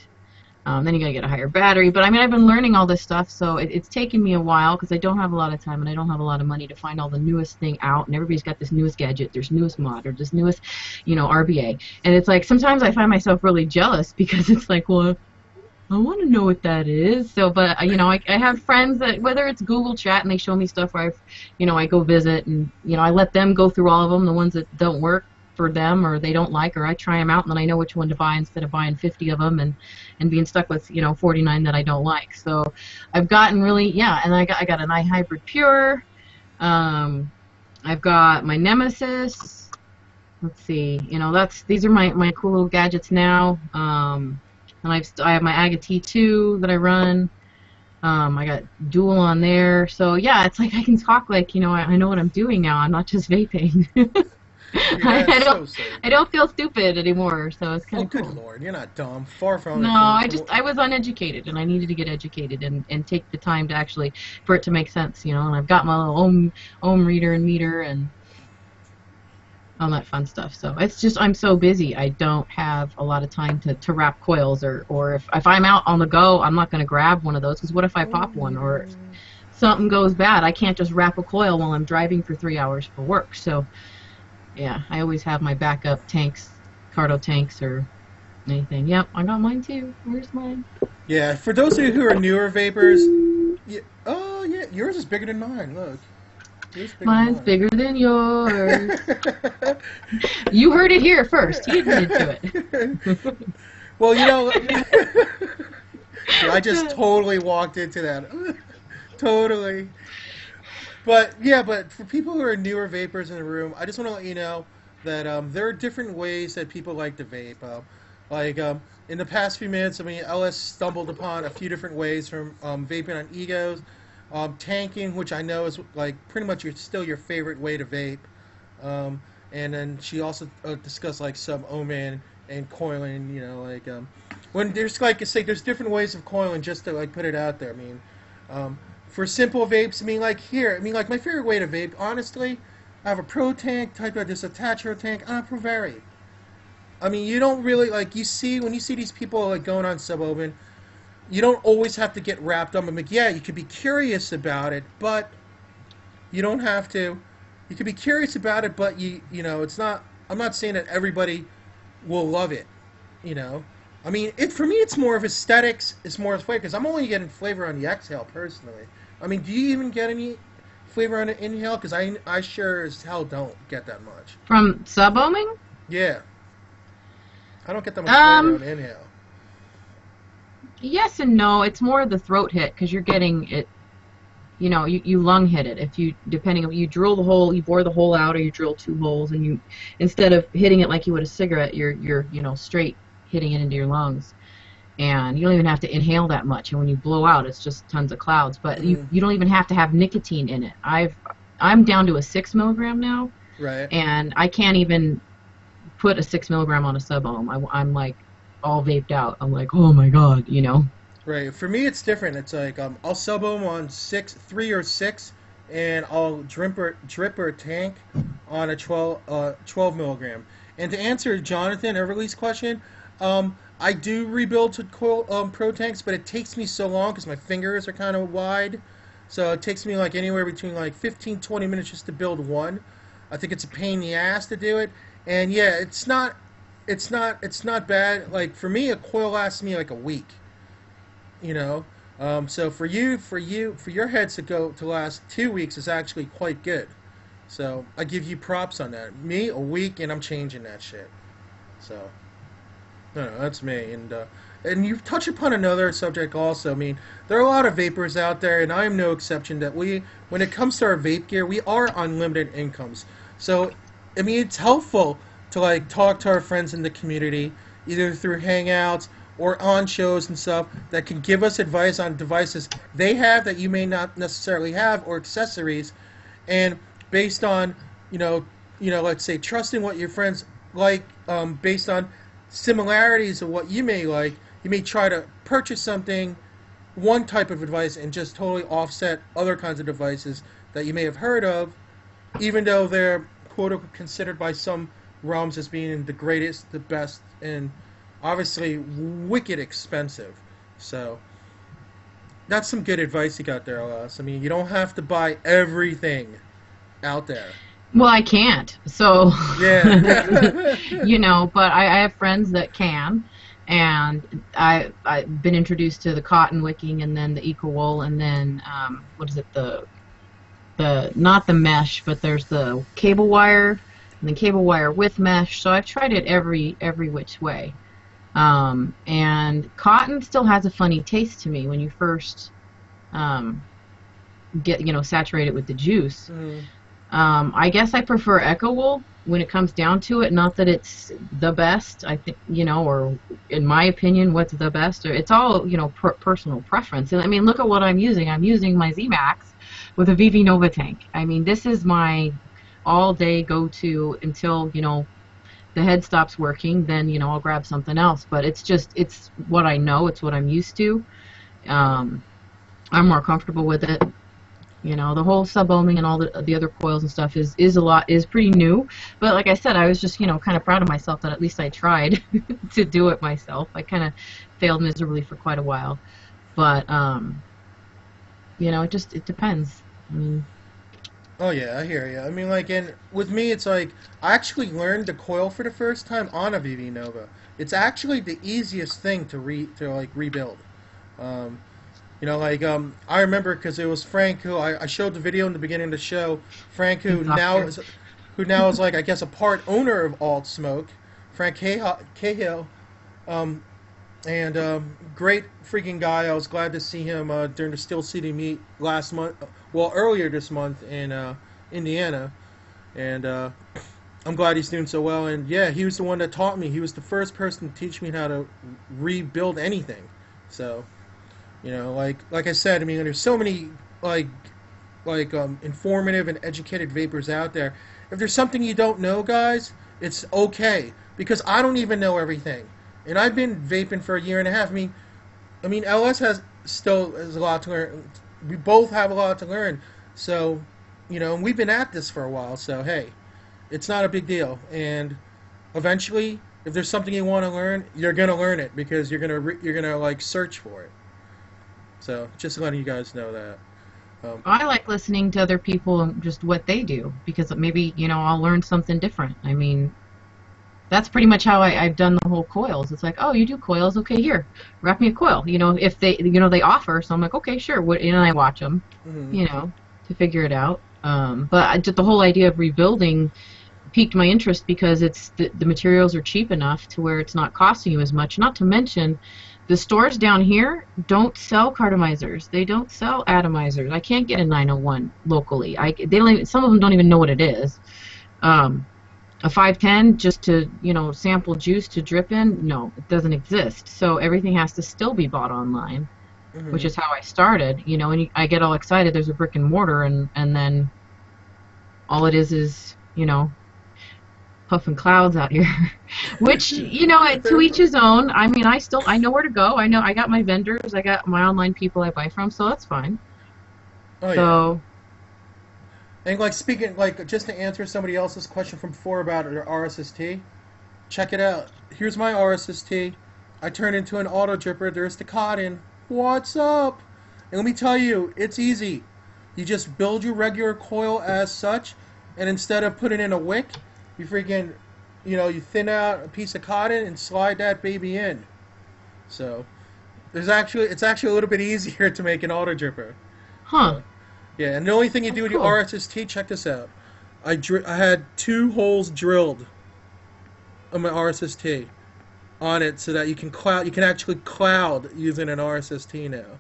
Then you gotta get a higher battery. But I mean, I've been learning all this stuff, so it's taken me a while because I don't have a lot of time and I don't have a lot of money to find all the newest thing out. And everybody's got this newest gadget. There's newest mod or this newest, you know, RBA. And it's like sometimes I find myself really jealous because it's like, well, I want to know what that is. So, but you know, I have friends that, whether it's Google Chat and they show me stuff where I go visit, and you know, I let them go through all of them, the ones that don't work for them or they don't like, or I try them out and then I know which one to buy instead of buying 50 of them and being stuck with, you know, 49 that I don't like. So I've gotten really, yeah, and I got an iHybrid Pure. I've got my Nemesis. Let's see, you know, these are my cool little gadgets now. And I have my Aga T2 that I run. I got Dual on there. So yeah, it's like I can talk like, you know, I know what I'm doing now. I'm not just vaping. I don't feel stupid anymore, so it's kind of cool. Good Lord, you're not dumb. Far from it. No, I was uneducated, and I needed to get educated and take the time to actually, for it to make sense, you know. And I've got my little ohm reader and meter and all that fun stuff. So it's just, I'm so busy, I don't have a lot of time to wrap coils, or if I'm out on the go, I'm not going to grab one of those, because what if I pop one, or if something goes bad, I can't just wrap a coil while I'm driving for 3 hours for work. So yeah, I always have my backup tanks, Cardo tanks, or anything. Yep, I got mine too. Where's mine? Yeah, for those of you who are newer vapors, oh yeah, yours is bigger than mine. Look, mine's bigger than yours. You heard it here first. He admitted to it. Well, you know, I just totally walked into that. Totally. But yeah, but for people who are newer vapors in the room, I just want to let you know that there are different ways that people like to vape. In the past few minutes, I mean, LS stumbled upon a few different ways from vaping on egos, tanking, which I know is like pretty much still your favorite way to vape, and then she also discussed like sub-ohming and coiling. You know, like when there's like I say, there's different ways of coiling, just to like put it out there. I mean. For simple vapes, I mean, like my favorite way to vape, honestly, I have a Pro tank, type of this Attachro tank, and a Pro Vari. I mean, you don't really, like, when you see these people, like, going on sub-open, you don't always have to get wrapped up. I'm like, yeah, you could be curious about it, but you don't have to. You could be curious about it, but, you know, it's not, I'm not saying that everybody will love it, you know. I mean, for me, it's more of aesthetics. It's more of flavor, because I'm only getting flavor on the exhale, personally. I mean, do you even get any flavor on the inhale? Because I sure as hell don't get that much. From sub-ohming? Yeah. I don't get that much flavor on the inhale. Yes and no. It's more the throat hit, because you're getting it, you know, you lung hit it. If you, depending on, you drill the hole, you bore the hole out, or you drill 2 holes, and you, instead of hitting it like you would a cigarette, you're you know, straight hitting it into your lungs. And you don't even have to inhale that much, and when you blow out, it's just tons of clouds. But you don't even have to have nicotine in it. I'm down to a 6 milligram now, right? And I can't even put a 6 milligram on a sub-ohm. I'm like all vaped out. I'm like, oh my god, you know. Right. For me, it's different. It's like I'll sub them on 3 or 6, and I'll drip or tank on a 12 milligram. And to answer Jonathan Everly's question, I do rebuild to coil pro tanks, but it takes me so long because my fingers are kind of wide. So it takes me like anywhere between like 15-20 minutes just to build one. I think it's a pain in the ass to do it. And yeah, it's not bad. Like for me, a coil lasts me like a week. You know, so for your heads to go to last 2 weeks is actually quite good. So I give you props on that. Me, a week, and I'm changing that shit. So no, no, that's me. And you've touched upon another subject also. I mean, there are a lot of vapors out there, and I am no exception. That when it comes to our vape gear, we are unlimited incomes. So, I mean, it's helpful to like talk to our friends in the community, either through Hangouts or on shows and stuff that can give us advice on devices they have that you may not necessarily have, or accessories, and based on let's say trusting what your friends like, based on similarities of what you may like, you may try to purchase something, one type of device, and just totally offset other kinds of devices that you may have heard of, even though they're quote unquote considered by some realms as being the greatest, the best, and obviously wicked expensive. So that's some good advice you got there, Alice. I mean, you don't have to buy everything out there. Well, I can't. So, Yeah. but I have friends that can, and I've been introduced to the cotton wicking, and then the eco wool, and then what is it, the not the mesh, but there's the cable wire, and then cable wire with mesh. So I've tried it every which way. And cotton still has a funny taste to me when you first saturate it with the juice. Mm. I guess I prefer Echo Wool when it comes down to it. Not that it's the best, I think, or in my opinion, what's the best. Or it's all, personal preference. And I mean, look at what I'm using. I'm using my Z-Max with a VV Nova tank. I mean, this is my all-day go-to until, the head stops working. Then, I'll grab something else. But it's what I know. It's what I'm used to. I'm more comfortable with it. The whole sub-ohming and all the other coils and stuff is pretty new. But like I said, I was just, kind of proud of myself that at least I tried to do it myself. I kind of failed miserably for quite a while. But, it depends. I mean... Oh yeah, I hear you. I mean, like, and with me, it's like I actually learned the coil for the first time on a VV Nova. It's actually the easiest thing to rebuild. I remember because it was Frank who I showed the video in the beginning of the show. Frank who now is like, I guess, a part owner of Alt Smoke. Frank Cahill, and great freaking guy. I was glad to see him during the Steel City meet last month. Well, earlier this month in Indiana, and I'm glad he's doing so well. And yeah, he was the one that taught me. He was the first person to teach me how to rebuild anything. So. Like I said, I mean, there's so many informative and educated vapors out there. If there's something you don't know, guys, it's okay, because I don't even know everything, and I've been vaping for a year and a half. I mean, LS has a lot to learn. We both have a lot to learn. So, and we've been at this for a while. So hey, it's not a big deal. And eventually, if there's something you want to learn, you're gonna learn it, because you're gonna like search for it. So, just letting you guys know that. I like listening to other people and just what they do, because maybe, I'll learn something different. I mean, that's pretty much how I've done the whole coils. It's like, oh, you do coils? Okay, here, wrap me a coil. If they, they offer, so I'm like, okay, sure. And I watch them, to figure it out. But just the whole idea of rebuilding piqued my interest, because the materials are cheap enough to where it's not costing you as much. Not to mention, the stores down here don't sell cartomizers. They don't sell atomizers. I can't get a 901 locally. Some of them don't even know what it is. A 510 just to sample juice to drip in, no, it doesn't exist. So everything has to still be bought online, which is how I started. And I get all excited. There's a brick and mortar, and then all it is puffing clouds out here. Which, to each his own. I mean, I know where to go. I got my vendors, I got my online people I buy from, so that's fine. Oh yeah. So, And like speaking, like just to answer somebody else's question from before about their RSST, check it out. Here's my RSST. I turn into an auto dripper. There's the cotton. What's up? And let me tell you, it's easy. You just build your regular coil as such, and instead of putting in a wick, you freaking, you thin out a piece of cotton and slide that baby in. So, it's actually a little bit easier to make an auto dripper. huh. So, yeah, and the only thing you Oh, do with your cool. RSST, check this out. I had 2 holes drilled on my RSST on it so that you can actually cloud using an RSST now,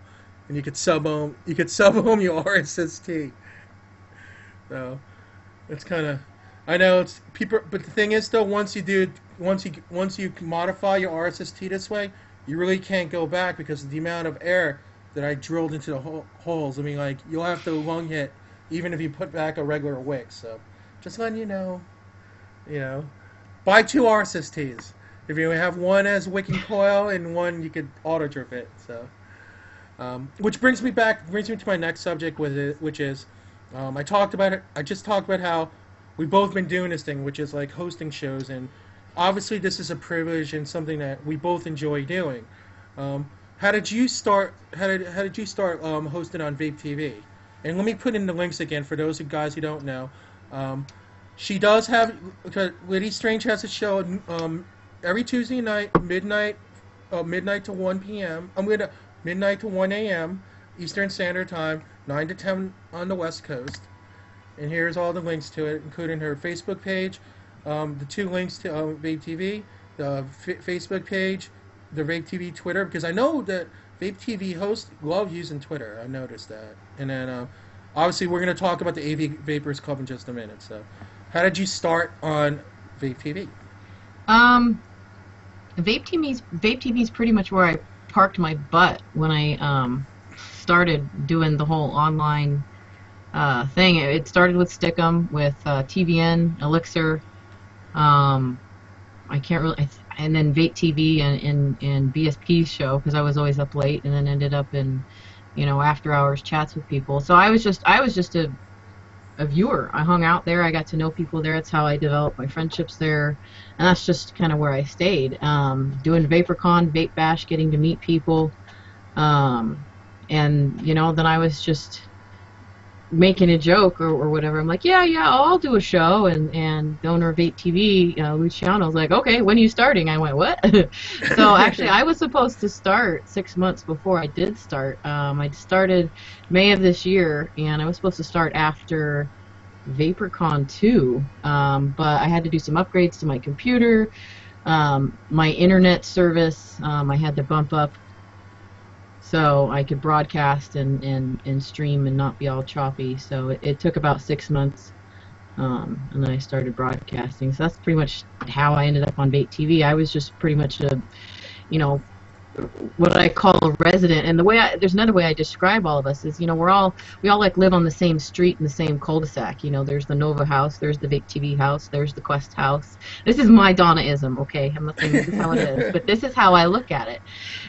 and you could sub home your RSST. So it's kind of, I know it's people, but the thing is though, once you modify your RSST this way, you really can't go back because of the amount of air that I drilled into the holes. I mean, like you'll have to lung hit even if you put back a regular wick. So just letting you know, buy 2 RSSTs. If you have one as wicking coil and one you could auto drip it. So, which brings me to my next subject with it, which is, I talked about it. I just talked about how we've both been doing this thing, which is like hosting shows, and obviously this is a privilege and something that we both enjoy doing. How did you start? How did you start hosting on Vape TV? And let me put in the links again for those guys who don't know. She does have LadyStrange has a show every Tuesday night, midnight to 1 p.m. Midnight to 1 a.m. Eastern Standard Time, 9 to 10 on the West Coast. And here's all the links to it, including her Facebook page, the 2 links to Vape TV, the Facebook page, the Vape TV Twitter, because I know that Vape TV hosts love using Twitter. I noticed that. And then obviously we're going to talk about the AV Vapers Club in just a minute. So, how did you start on Vape TV? Vape TV is pretty much where I parked my butt when I started doing the whole online thing. It started with Stickum, with TVN, Elixir, I can't really, and then Vape TV and BSP's show, because I was always up late, and then ended up in, after hours chats with people. So I was just a viewer. I hung out there. I got to know people there. That's how I developed my friendships there, and that's just kind of where I stayed. Doing VaporCon, Vape Bash, getting to meet people, and then I was just making a joke or whatever. I'm like, yeah, I'll do a show, and the owner of Vape TV, Luciano, was like, okay, when are you starting? I went, what? So actually, I was supposed to start 6 months before I did start. I started May of this year, and I was supposed to start after VaporCon 2, but I had to do some upgrades to my computer, my internet service. I had to bump up so I could broadcast and stream and not be all choppy. So it took about 6 months, and then I started broadcasting. So that's pretty much how I ended up on Vape TV. I was just pretty much a, what I call a resident. And there's another way I describe all of us is, we all like live on the same street in the same cul-de-sac. There's the Nova house, there's the Vape TV house, there's the Quest house. This is my Donnaism, okay? I'm not saying this is how it is, but this is how I look at it.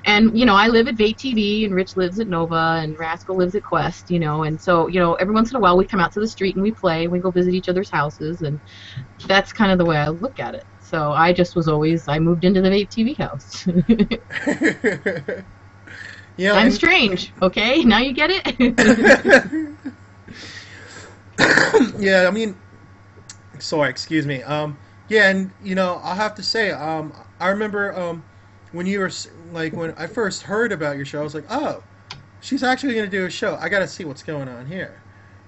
And, I live at Vape TV, and Rich lives at Nova, and Rascal lives at Quest, and so, every once in a while we come out to the street and we play, and we go visit each other's houses, and that's kind of the way I look at it. So I just I moved into the Vape TV house. Yeah, I'm strange, okay? Now you get it? Yeah, I mean, sorry, excuse me. Yeah, and I have to say, I remember when you were when I first heard about your show, I was like, oh, she's actually gonna do a show. I gotta see what's going on here,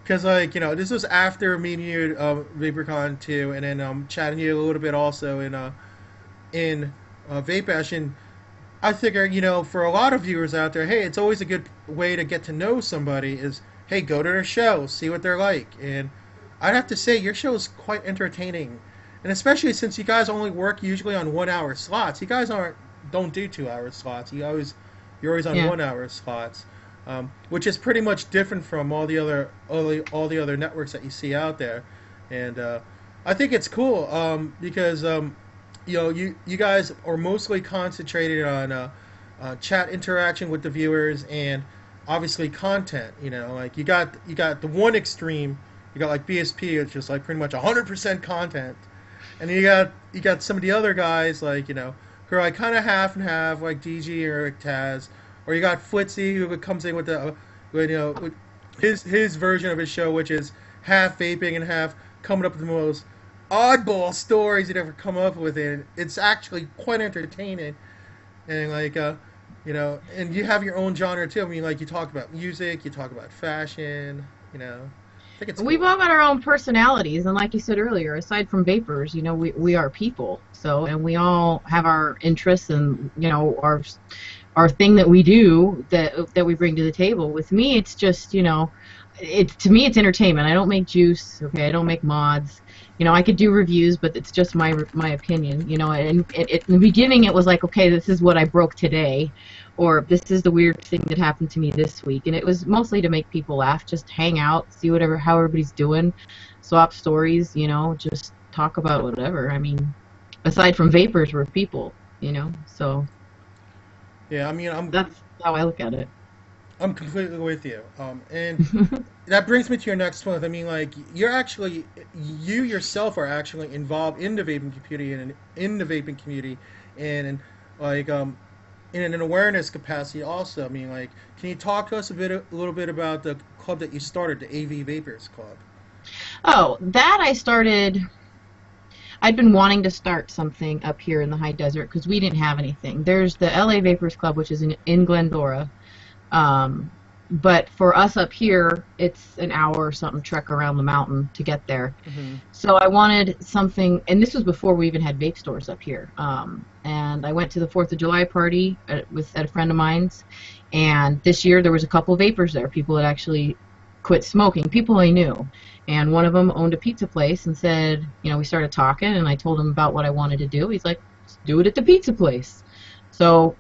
because this was after meeting you at VaporCon 2, and then chatting you a little bit also in Vape Bash. And I figure, for a lot of viewers out there, hey, it's always a good way to get to know somebody is, hey, go to their show, see what they're like. And I'd have to say your show is quite entertaining, and especially since you guys only work usually on 1 hour slots. You guys don't do 2 hour slots. You're always on 1 hour slots, which is pretty much different from all the other networks that you see out there. And I think it's cool because you guys are mostly concentrated on chat interaction with the viewers and obviously content. Like you got the one extreme. You got like BSP, it's just like pretty much 100% content, and then you got some of the other guys like who are like kind of half and half, like DG or like Taz, or you got Flitzy who comes in with the with his version of his show, which is half vaping and half coming up with the most oddball stories you'd ever come up with, and it's actually quite entertaining. And and you have your own genre too. I mean, like you talk about music, you talk about fashion. I think it's We've cool. all got our own personalities, and like you said earlier, aside from vapors, we are people. So, and we all have our interests and our thing that we do that we bring to the table. With me, it's just to me it's entertainment. I don't make juice, okay? I don't make mods. I could do reviews, but it's just my opinion. And in the beginning it was like, okay, this is what I broke today, or this is the weird thing that happened to me this week, and it was mostly to make people laugh, just hang out, see how everybody's doing, swap stories, just talk about whatever. I mean, aside from vapors, we're people, so Yeah, I mean, that's how I look at it. I'm completely with you. And that brings me to your next one. I mean, like you yourself are actually involved in the vaping community and in the vaping community, and like in an awareness capacity also. I mean, like, can you talk to us a little bit about the club that you started, the AV Vapers Club? Oh, that I started. I'd been wanting to start something up here in the high desert because we didn't have anything. There's the LA Vapers Club, which is in Glendora. Um, but for us up here, it's an hour or something trek around the mountain to get there. Hmm. So I wanted something, and this was before we even had vape stores up here. And I went to the 4th of July party at a friend of mine's, and this year there was a couple of vapors there, people that actually quit smoking, people I knew. And one of them owned a pizza place and said, we started talking, and I told him about what I wanted to do. He's like, let's do it at the pizza place. So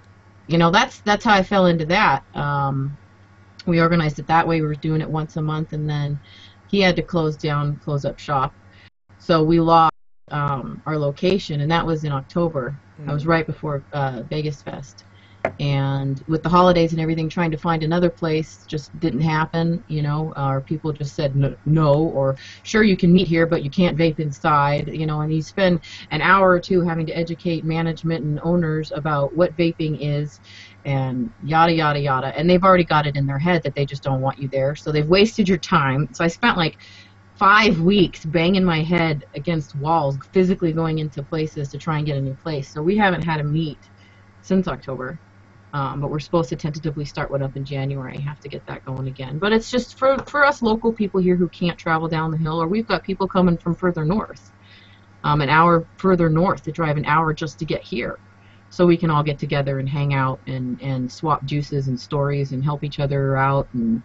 that's how I fell into that. We organized it that way. We were doing it once a month, and then he had to close up shop. So we lost our location, and that was in October. That was Hmm. right before Vegas Fest. And with the holidays and everything, trying to find another place just didn't happen, or people just said no, or sure, you can meet here, but you can't vape inside, and you spend an hour or two having to educate management and owners about what vaping is and yada, yada, yada. And they've already got it in their head that they just don't want you there. So they've wasted your time. So I spent like 5 weeks banging my head against walls, physically going into places to try and get a new place. So we haven't had a meet since October. But we're supposed to tentatively start one up in January. Have to get that going again. But it's just for us local people here who can't travel down the hill, or we've got people coming from further north, an hour further north to drive an hour just to get here. So we can all get together and hang out and swap juices and stories and help each other out and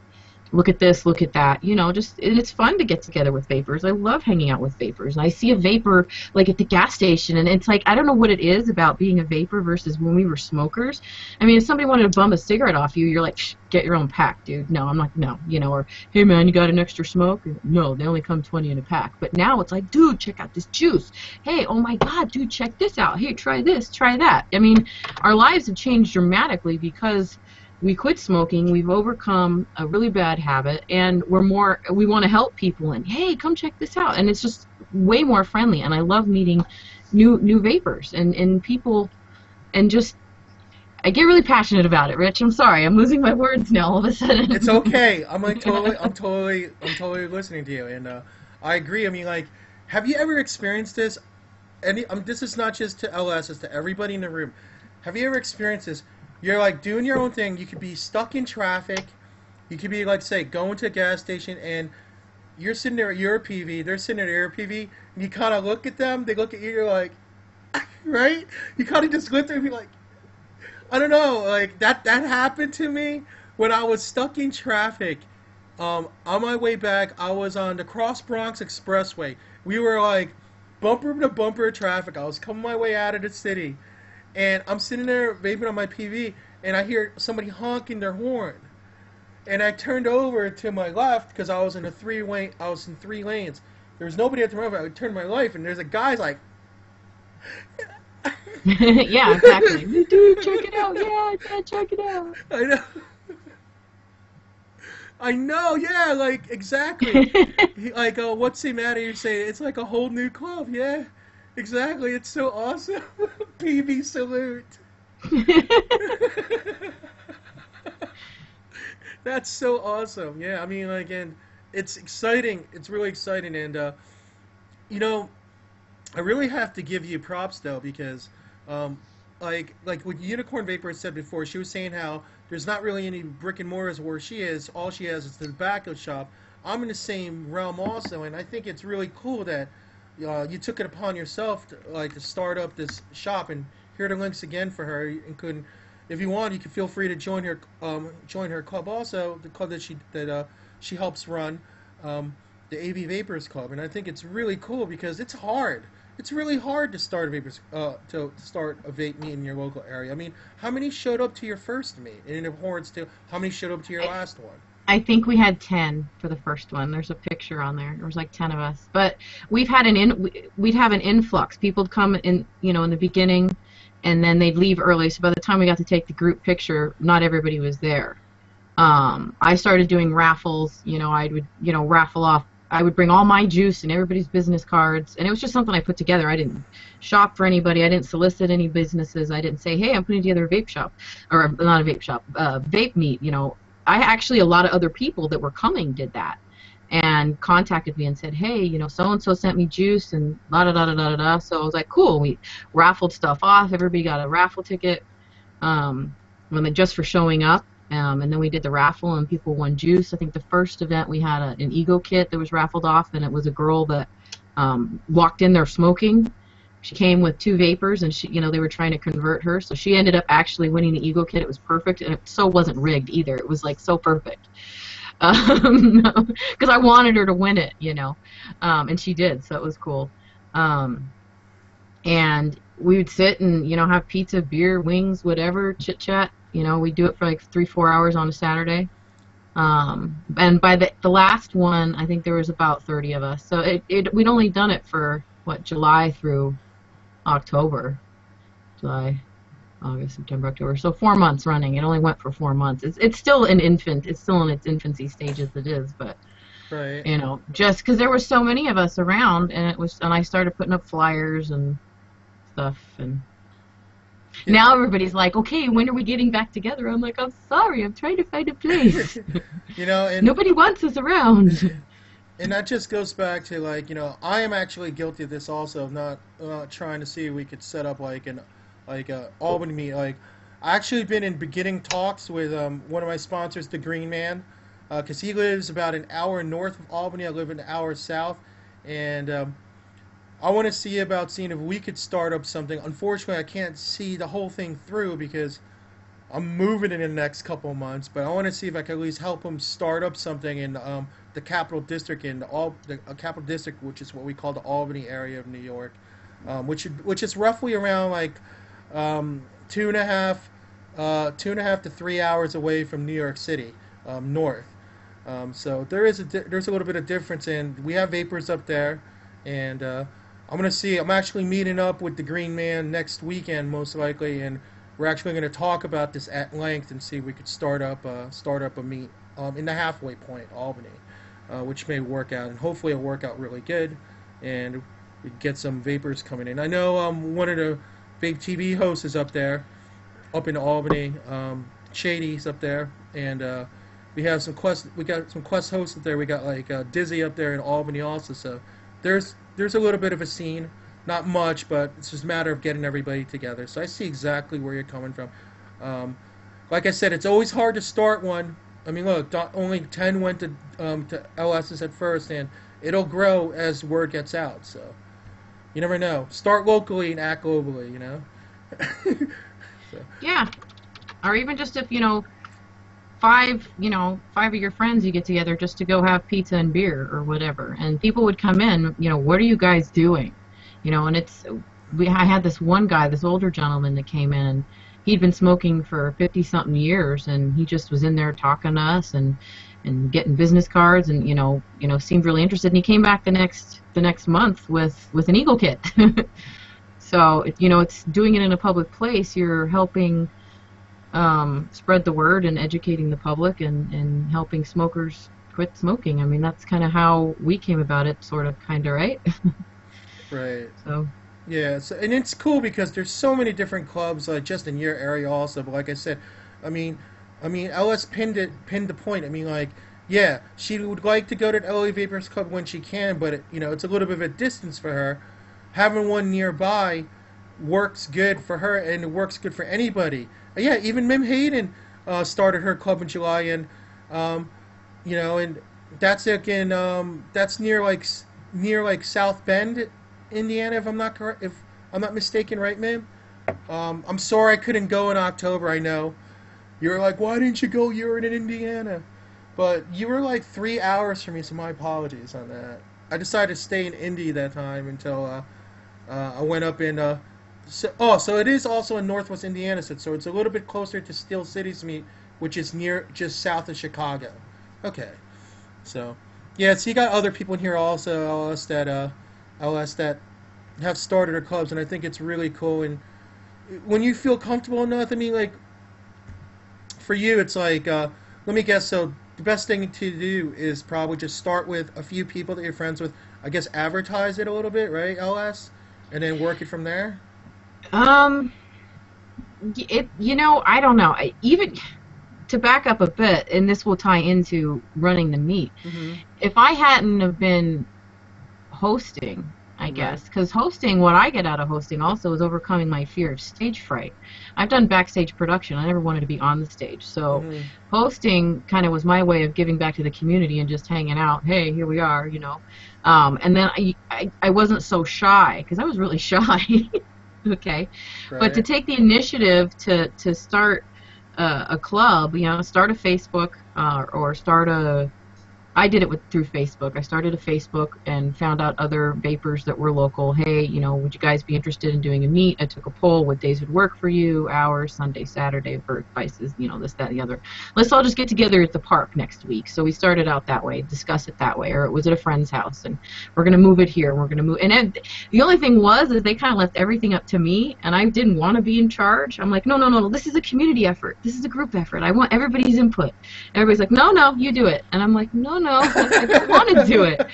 look at this, look at that. It's fun to get together with vapors. I love hanging out with vapors. I see a vapor like at the gas station, and it's like, I don't know what it is about being a vapor versus when we were smokers. I mean, if somebody wanted to bum a cigarette off you, you're like, shh, get your own pack, dude. No, I'm like, no. Or, hey man, you got an extra smoke? No, they only come 20 in a pack. But now it's like, dude, check out this juice. Hey, oh my God, dude, check this out. Hey, try this, try that. I mean, our lives have changed dramatically because we quit smoking, we've overcome a really bad habit, and we want to help people, and hey, come check this out. And it's just way more friendly, and I love meeting new vapors and people, and just I get really passionate about it, Rich. I'm sorry, I'm losing my words now all of a It's sudden. okay. I'm totally listening to you, and I agree. I mean, like, have you ever experienced this? This is not just to LS, it's to everybody in the room. Have you ever experienced this? You're like doing your own thing. You could be stuck in traffic. You could be like, say, going to a gas station, and you're sitting there at your PV. They're sitting at their PV, and you kind of look at them. They look at you. You're like, right? You kind of just look there and be like, I don't know, like that happened to me when I was stuck in traffic. On my way back, I was on the Cross Bronx Expressway. We were like bumper to bumper traffic. I was coming my way out of the city, and I'm sitting there vaping on my PV, and I hear somebody honking their horn. And I turned over to my left because I was in 3 lanes. there was nobody at the moment. I would turn my life, and there's a guy's like, Yeah, exactly. Dude, check it out. Yeah, check it out. I know. I know, yeah, like, exactly. Like, what's the matter? You're saying it's like a whole new club, yeah. Exactly, it's so awesome. PB salute. That's so awesome. Yeah, I mean, like, and it's exciting. It's really exciting, and you know, I really have to give you props though because, um, like what Unicorn Vapor said before, she was saying how there's not really any brick and mortars where she is. All she has is the tobacco shop. I'm in the same realm also, and I think it's really cool that you took it upon yourself to, like to start up this shop. And here are the links again for her. You could, if you want, you can feel free to join her club also, the club that she helps run, the AV Vapers Club. And I think it's really cool because it's hard. It's really hard to start a vapors to start a vape meet in your local area. I mean, how many showed up to your first meet? And in accordance to how many showed up to your last one? I think we had 10 for the first one. There's a picture on there. There was like 10 of us. But we'd have an influx. People would come in, you know, in the beginning, and then they'd leave early. So by the time we got to take the group picture, not everybody was there. I started doing raffles. You know, I would, you know, raffle off. I would bring all my juice and everybody's business cards, and it was just something I put together. I didn't shop for anybody. I didn't solicit any businesses. I didn't say, hey, I'm putting together a vape shop, or not a vape shop, vape meet. You know, I actually, a lot of other people that were coming did that and contacted me and said, hey, you know, so-and-so sent me juice and la-da-da-da-da-da. So I was like, cool. We raffled stuff off. Everybody got a raffle ticket just for showing up. And then we did the raffle, and people won juice. I think the first event we had an ego kit that was raffled off, and it was a girl that walked in there smoking. She came with 2 vapors, and she, you know, they were trying to convert her, so she ended up actually winning the ego kit. It was perfect, and it so wasn't rigged either. It was like so perfect, because I wanted her to win it, you know, and she did, so it was cool. And we would sit and, you know, have pizza, beer, wings, whatever, chit chat. You know, we do it for like 3-4 hours on a Saturday. And by the last one, I think there was about 30 of us. So we'd only done it for, what, July through October. July, August, September, October. So 4 months running. It only went for 4 months. It's still an infant. It's still in its infancy stage as it is. But, right. You know, just because there were so many of us around, and I started putting up flyers and stuff, and yeah. Now everybody's like, okay, when are we getting back together? I'm like, I'm sorry, I'm trying to find a place. You know, and nobody wants us around. And that just goes back to, like, you know, I am actually guilty of this also, of not trying to see if we could set up like a Albany meet. Like, I actually been in beginning talks with one of my sponsors, the Green Man, because he lives about an hour north of Albany. I live an hour south, and I want to see about seeing if we could start up something. Unfortunately, I can't see the whole thing through because I'm moving in the next couple of months. But I want to see if I can at least help him start up something in the Capital District, the Capital District, which is what we call the Albany area of New York, which is roughly around like 2.5 to 3 hours away from New York City, north. So there's a little bit of difference, and we have vapors up there, and I'm going to see. I'm actually meeting up with the Green Man next weekend, most likely, and we're actually going to talk about this at length and see if we could start up a meet in the halfway point, Albany, which may work out, and hopefully it'll work out really good, and we get some vapors coming in. I know one of the VapeTV hosts is up there, up in Albany. Shady's up there, and we got some Quest hosts up there. We got like Dizzy up there in Albany also. So there's a little bit of a scene, not much, but it's just a matter of getting everybody together. So I see exactly where you're coming from. Like I said, it's always hard to start one. I mean, look, only 10 went to LSs at first, and it'll grow as word gets out. So you never know. Start locally and act globally, you know. So. Yeah, or even just if, you know, 5 of your friends you get together just to go have pizza and beer or whatever, and people would come in, you know, what are you guys doing, you know, and I had this one guy, this older gentleman that came in, and he'd been smoking for 50-something years, and he just was in there talking to us, and and getting business cards, and seemed really interested. And he came back the next month with an Eagle kit. So it's doing it in a public place. You're helping spread the word and educating the public and helping smokers quit smoking. I mean, that's kind of how we came about it, sort of, kind of, right? Right. So. Yeah, so, and it's cool because there's so many different clubs, just in your area also. But like I said, I mean, LS pinned the point. I mean, like, yeah, she would like to go to the LA Vapers Club when she can, but it's a little bit of a distance for her. Having one nearby works good for her, and it works good for anybody. Yeah, even Mim Hayden started her club in July, and and that's that's near South Bend, Indiana, if I'm not correct, if I'm not mistaken, right, Mim? I'm sorry I couldn't go in October. I know you're like, why didn't you go? You're in Indiana, but you were like 3 hours from me, so my apologies on that. I decided to stay in Indy that time until I went up in. So it is also in Northwest Indiana, so it's a little bit closer to Steel City's meet, which is just south of Chicago. Okay, so yeah, so you got other people in here also, LS that have started their clubs, and I think it's really cool. And when you feel comfortable enough, I mean, like, for you, it's like, let me guess, so the best thing to do is probably just start with a few people that you're friends with, I guess advertise it a little bit, right, LS? And then work it from there? I don't know. Even to back up a bit, and this will tie into running the meet, Mm-hmm. if I hadn't have been hosting, I guess, because hosting, what I get out of hosting also is overcoming my fear of stage fright. I've done backstage production. I never wanted to be on the stage, so hosting kind of was my way of giving back to the community and just hanging out. Hey, here we are, and then I wasn't so shy, because I was really shy. Okay, Right. but to take the initiative to start a club, start a Facebook, or start a I did it through Facebook. I started a Facebook and found out other vapers that were local. Hey, would you guys be interested in doing a meet? I took a poll. What days would work for you? Hours, Sunday, Saturday, birth vices, this, that, and the other. Let's all just get together at the park next week. So we started out that way, discuss it that way, or it was at a friend's house, and we're going to move it here. We're going to move. And the only thing is they kind of left everything up to me, and I didn't want to be in charge. I'm like, no. This is a community effort. This is a group effort. I want everybody's input. Everybody's like, no, you do it. And I'm like, no, I don't want to do it.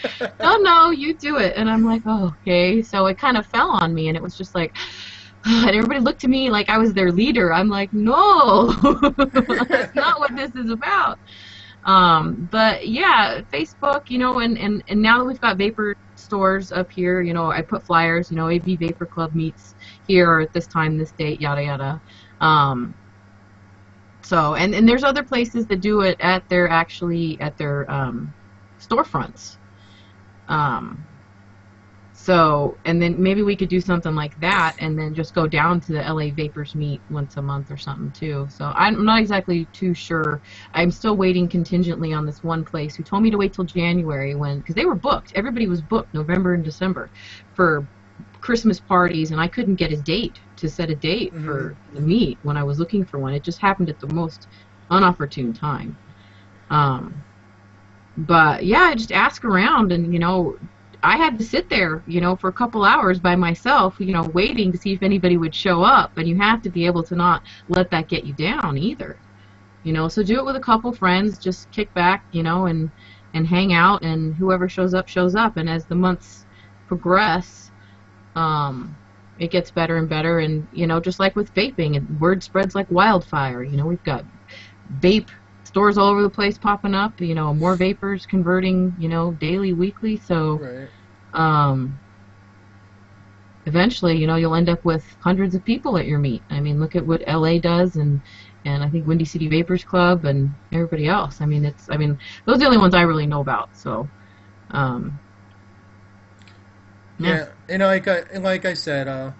No, you do it. And I'm like, oh, okay. So it kind of fell on me, and it was just like, and everybody looked to me like I was their leader. I'm like, no, that's not what this is about. But yeah, Facebook, and now that we've got vapor stores up here, I put flyers, AB Vapor Club meets here at this time, this date, yada yada. So, and there's other places that do it at their storefronts. So, and then maybe we could do something like that, and then just go down to the LA Vapers meet once a month or something too. So I'm not exactly too sure. I'm still waiting contingently on this one place who told me to wait till January, because they were booked. Everybody was booked November and December for Christmas parties, and I couldn't get a date to set a date for the meet when I was looking for one. It just happened at the most unopportune time. But yeah, I just ask around, and I had to sit there, for a couple hours by myself, waiting to see if anybody would show up. And you have to be able to not let that get you down either. So do it with a couple friends, just kick back, and hang out, and whoever shows up, shows up. And as the months progress, it gets better and better. And, just like with vaping, word spreads like wildfire. We've got vape stores all over the place popping up, more vapors converting, daily, weekly. So eventually, you'll end up with hundreds of people at your meet. I mean, look at what LA does, and I think Windy City Vapers Club and everybody else. I mean, those are the only ones I really know about. So yeah, and like I said,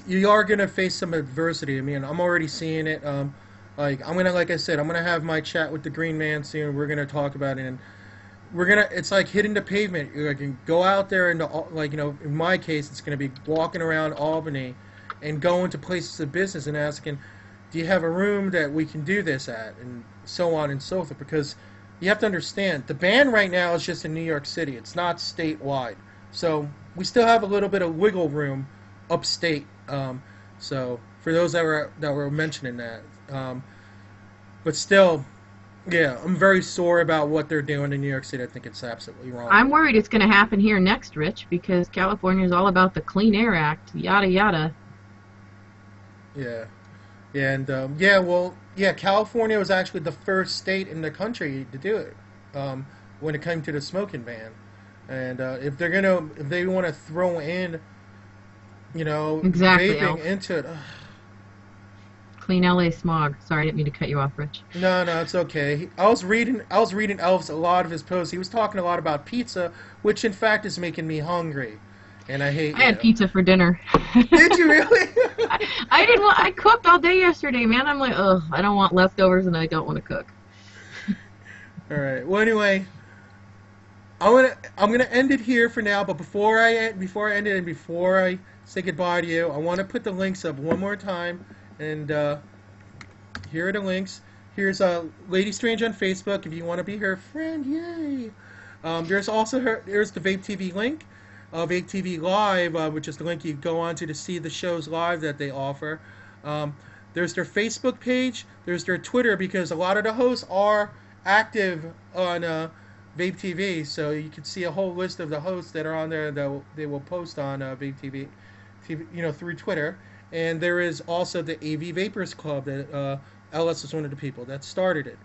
you are gonna face some adversity. I mean, I'm already seeing it. Like I said, I'm gonna have my chat with the Green Man soon. We're gonna talk about it, and it's like hitting the pavement. You can go out there and in my case, it's gonna be walking around Albany, and going to places of business and asking, do you have a room that we can do this at, and so on and so forth. Because you have to understand the ban right now is just in New York City. It's not statewide, so we still have a little bit of wiggle room upstate. So for those that were mentioning that, but still, yeah, I'm very sore about what they're doing in New York City. I think it's absolutely wrong. I'm worried it's going to happen here next, Rich, because California is all about the Clean Air Act, yada yada. Yeah, yeah, and yeah, well, yeah, California was actually the first state in the country to do it when it came to the smoking ban. And if they want to throw in, Exactly, vaping Elf. into it, Clean LA smog. Sorry, I didn't mean to cut you off, Rich. no, no, it's okay. I was reading Elf's a lot of his posts. He was talking a lot about pizza, which in fact is making me hungry, and I hate I had you. pizza for dinner. Did you really? I didn't want. I cooked all day yesterday, man. I'm like, ugh, I don't want leftovers, and I don't want to cook. All right. Well, anyway, I'm gonna end it here for now. But before I end it and before I say goodbye to you, I want to put the links up one more time. And here are the links. Here's LadyStrange on Facebook if you want to be her friend. Yay! There's the VapeTV link, VapeTV Live, which is the link you go on to see the shows live that they offer. There's their Facebook page. There's their Twitter because a lot of the hosts are active on VapeTV, so you can see a whole list of the hosts that are on there that they will post on VapeTV, through Twitter. And there is also the AV Vapers Club that LS is one of the people that started it.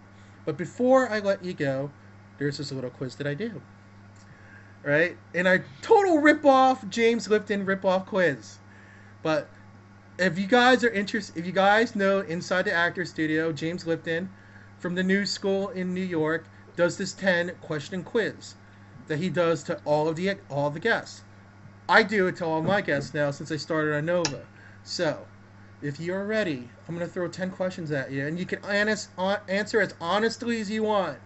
But before I let you go, there's this little quiz that I do. Right? And I total rip-off James Lipton rip-off quiz. But if you guys are interested, if you guys know Inside the Actor Studio, James Lipton from the New School in New York does this 10-question quiz that he does to all of the guests. I do it to all my guests now since I started on Nova. So, if you're ready, I'm going to throw 10 questions at you, and you can answer as honestly as you want.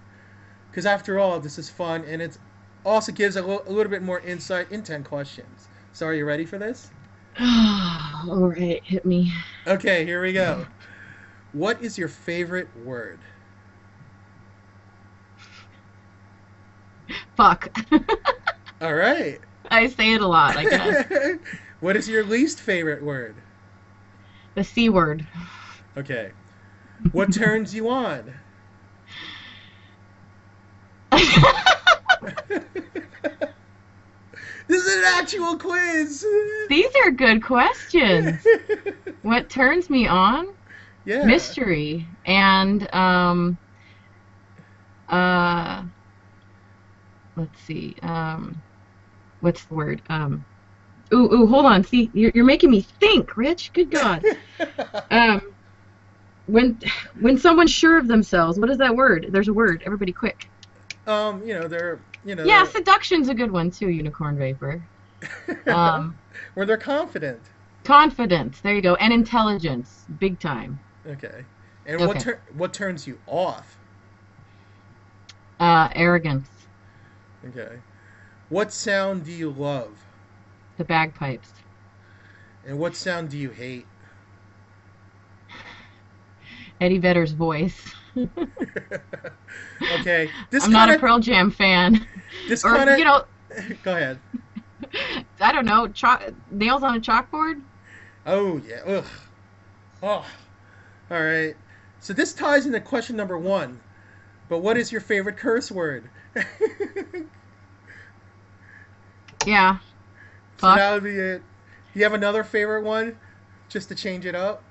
Because after all, this is fun, and it also gives a little bit more insight in 10 questions. So, are you ready for this? All right, hit me. Okay, here we go. What is your favorite word? Fuck. All right. I say it a lot, I guess. What is your least favorite word? The C word. Okay. What turns you on? This is an actual quiz. These are good questions. What turns me on? Yeah. Mystery. And let's see. What's the word? Ooh, hold on. See, you're making me think, Rich. Good God. When someone's sure of themselves, what is that word? There's a word. Everybody, quick. Yeah, seduction's a good one too, Unicorn Vapor. Where they're confident. Confidence. There you go. And intelligence, big time. Okay. And Okay. what turns you off? Arrogance. Okay. What sound do you love? The bagpipes. And what sound do you hate? Eddie Vedder's voice. Okay. I'm not a Pearl Jam fan. This Or, kind of. you know, Go ahead. I don't know, nails on a chalkboard? Oh yeah. Ugh. Oh. All right. So this ties into question number 1. But what is your favorite curse word? Yeah. So Fuck. that would be it. Do you have another favorite one, just to change it up?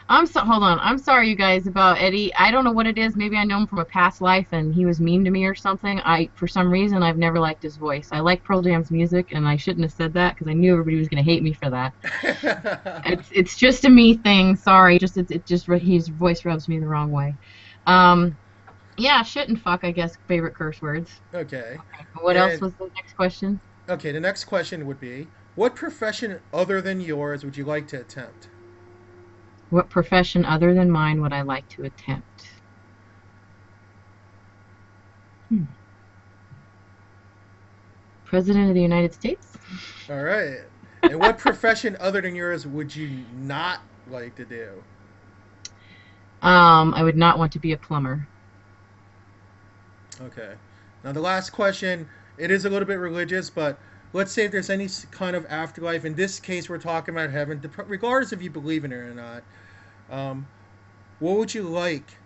Hold on. I'm sorry, you guys, about Eddie. I don't know what it is. Maybe I know him from a past life and he was mean to me or something. For some reason, I've never liked his voice. I like Pearl Jam's music, and I shouldn't have said that because I knew everybody was going to hate me for that. It's just a me thing. Sorry. His voice rubs me the wrong way. Yeah, shit and fuck, I guess, favorite curse words. Okay. What else was the next question? Okay, the next question would be, what profession other than yours would you like to attempt? What profession other than mine would I like to attempt? President of the United States? All right. And what profession other than yours would you not like to do? I would not want to be a plumber. Okay. Now the last question, it is a little bit religious, but let's say if there's any kind of afterlife. In this case, we're talking about heaven, regardless if you believe in it or not. Um, what would you like?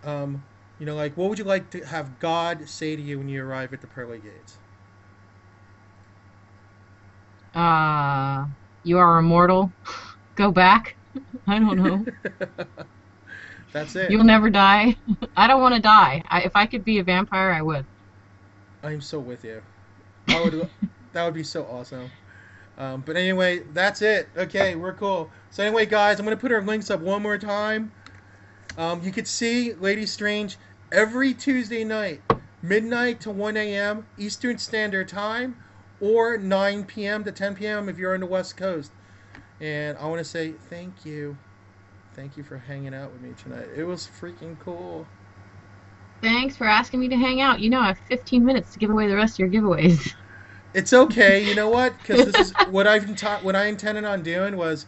Um, like what would you like to have God say to you when you arrive at the pearly gates? Uh, you are immortal. Go back. I don't know. That's it. You'll never die. I don't want to die. If I could be a vampire, I would. I'm so with you. I would. That would be so awesome. But anyway, that's it. Okay, we're cool. So anyway, guys, I'm gonna put our links up one more time. You could see LadyStrange every Tuesday night, midnight to 1 a.m. Eastern Standard Time, or 9 p.m. to 10 p.m. if you're on the West Coast. And I want to say thank you. Thank you for hanging out with me tonight. It was freaking cool. Thanks for asking me to hang out. You know, I have 15 minutes to give away the rest of your giveaways. It's okay. You know what? Because this is what what I intended on doing was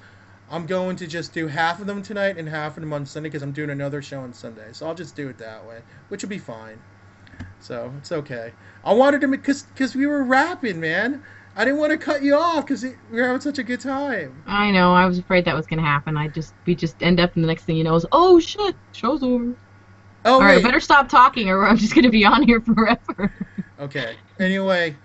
I'm going to just do half of them tonight and half of them on Sunday because I'm doing another show on Sunday. So I'll just do it that way, which will be fine. So it's okay. I wanted to because we were rapping, man. I didn't want to cut you off because we were having such a good time. I know. I was afraid that was gonna happen. We just end up, and the next thing you know is, oh shit, show's over. Oh All right, I wait. better stop talking, or I'm just gonna be on here forever. Okay. Anyway,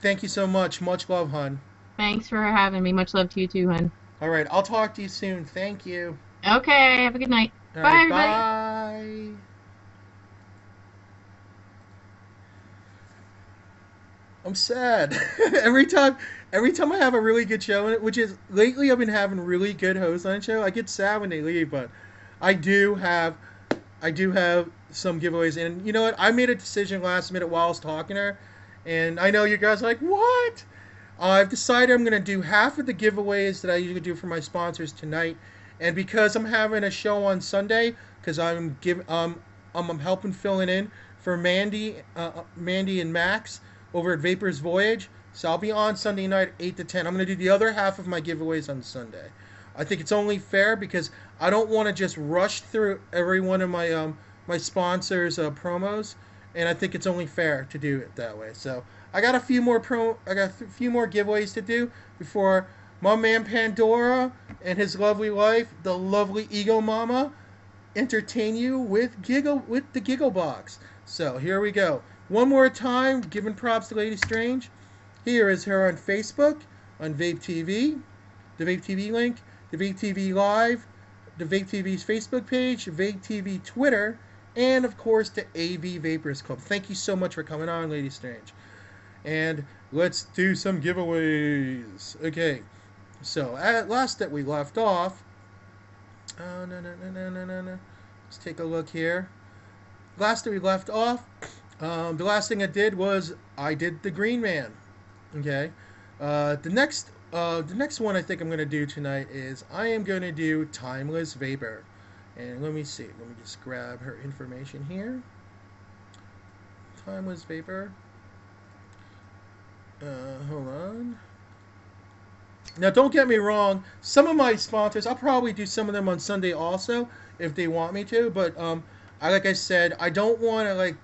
thank you so much. Much love, hun. Thanks for having me. Much love to you too, hun. All right. I'll talk to you soon. Thank you. Okay, have a good night. All Bye, right. everybody. Bye. I'm sad. every time I have a really good show in it, which is lately I've been having really good hosts on the show. I get sad when they leave, but I do have I do have some giveaways. And you know what? I made a decision last minute while I was talking to her, and I know you guys are like, what? I've decided I'm gonna do half of the giveaways that I usually do for my sponsors tonight, and because I'm having a show on Sunday, because I'm helping filling in for Mandy and Max over at Vapers Voyage. So I'll be on Sunday night 8 to 10. I'm gonna do the other half of my giveaways on Sunday. I think it's only fair because I don't want to just rush through every one of my sponsors promos, and I think it's only fair to do it that way. So I got a few more giveaways to do before my man Pandora and his lovely wife, the lovely Ego Mama, entertain you with the Giggle Box. So here we go. One more time, giving props to LadyStrange. Here is her on Facebook, on VapeTV, the VapeTV link, the VapeTV Live, the VapeTV's Facebook page, VapeTV Twitter, and of course the AV Vapers Club. Thank you so much for coming on, LadyStrange. And let's do some giveaways. Okay, so at last that we left off, oh, no. Let's take a look here. Last that we left off, the last thing I did was I did the Green Man. Okay, the next one I think I'm gonna do tonight is I am gonna do Timeless Vapor, and let me see. Let me just grab her information here. Timeless Vapor. Hold on. Now, don't get me wrong. Some of my sponsors, I'll probably do some of them on Sunday also, if they want me to. But like I said, I don't want to like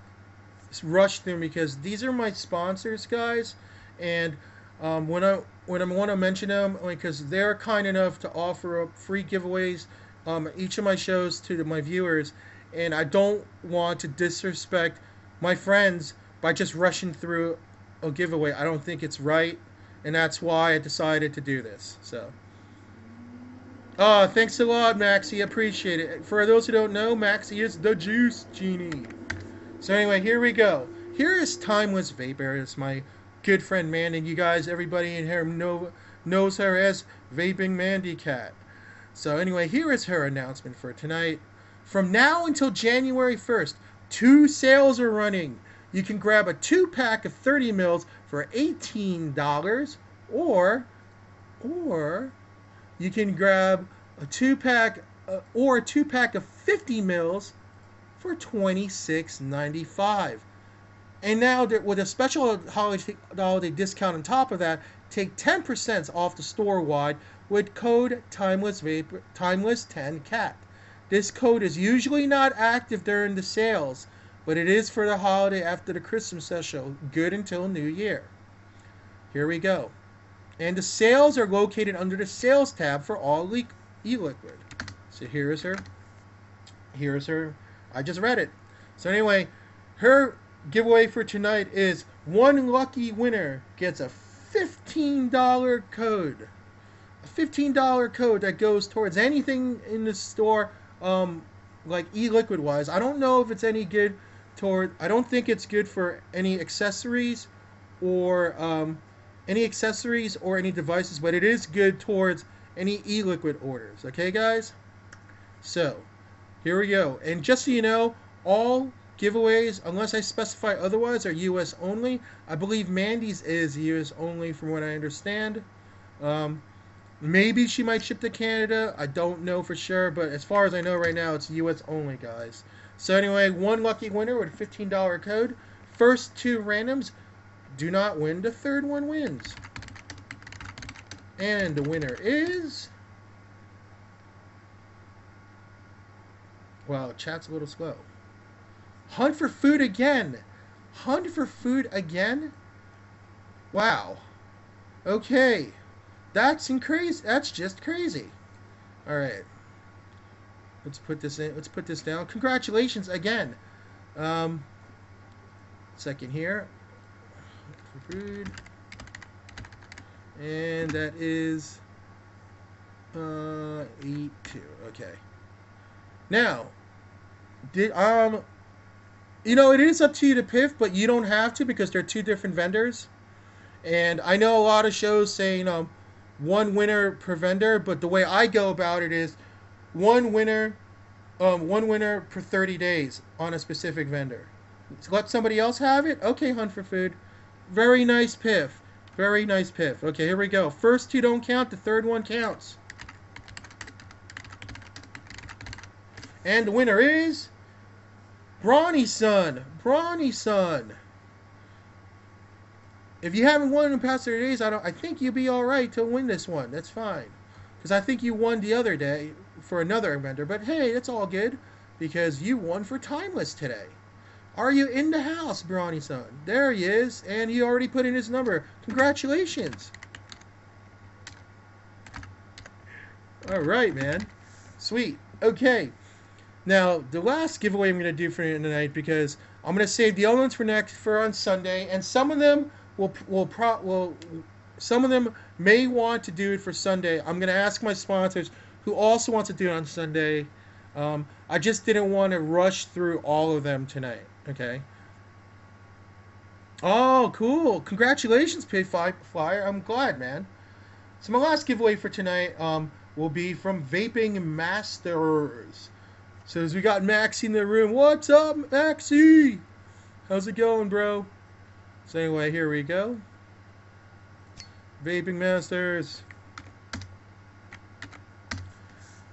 rush them because these are my sponsors, guys. And when I want to mention them, because they're kind enough to offer up free giveaways each of my shows to my viewers, and I don't want to disrespect my friends by just rushing through a giveaway. I don't think it's right, and that's why I decided to do this. So, thanks a lot, Maxie. Appreciate it. For those who don't know, Maxie is the Juice Genie. So anyway, here we go. Here is Timeless Vapor. It's my good friend Mandy. You guys, everybody in here knows her as Vaping Mandy Cat. So anyway, here is her announcement for tonight. From now until January 1st, 2 sales are running. You can grab a 2-pack of 30 mils for $18, or you can grab a 2-pack or a 2-pack of 50 mils for $26.95. And now with a special holiday discount on top of that, take 10% off the store-wide with code Timeless10CAT. This code is usually not active during the sales, but it is for the holiday after the Christmas special, good until New Year. Here we go. And the sales are located under the sales tab for all e-liquid. So here is her. Here is her. I just read it. So anyway, her giveaway for tonight is one lucky winner gets a $15 code. A $15 code that goes towards anything in the store, like e-liquid wise. I don't know if it's any good toward. I don't think it's good for any accessories or any devices, but it is good towards any e-liquid orders. Okay, guys. So here we go. And just so you know, all giveaways, unless I specify otherwise, are U.S. only. I believe Mandy's is U.S. only, from what I understand. Maybe she might ship to Canada. I don't know for sure, but as far as I know right now, it's U.S. only, guys. So anyway, one lucky winner with a $15 code. First two randoms do not win. The third one wins. And the winner is... Wow, chat's a little slow. Hunt for food again. Hunt for food again? Wow. Okay. That's crazy. That's just crazy. All right. Let's put this in. Let's put this down. Congratulations again. Second here. For food. And that is 8-2. Okay. Now, you know, it is up to you to pick, but you don't have to because they're two different vendors. And I know a lot of shows saying one winner per vendor, but the way I go about it is one winner per 30 days on a specific vendor. So let somebody else have it. Okay, Hunt for Food. Very nice piff. Very nice piff. Okay, here we go. First two don't count. The third one counts. And the winner is Brawny Son. Brawny Son. If you haven't won in the past 30 days, I think you'll be all right to win this one. That's fine. Because I think you won the other day for another vendor. But hey, it's all good because you won for Timeless today. Are you in the house, Brawny Son? There he is. And he already put in his number. Congratulations. All right, man. Sweet. Okay. Now, the last giveaway I'm going to do for tonight, because I'm going to save the other ones for on Sunday, and some of them some of them may want to do it for Sunday. I'm going to ask my sponsors who also want to do it on Sunday. I just didn't want to rush through all of them tonight. Okay. Oh, cool! Congratulations, Pay Flyer. I'm glad, man. So my last giveaway for tonight will be from Vaping Masters. So as we got Maxie in the room, what's up, Maxie? How's it going, bro? So anyway, here we go. Vaping Masters.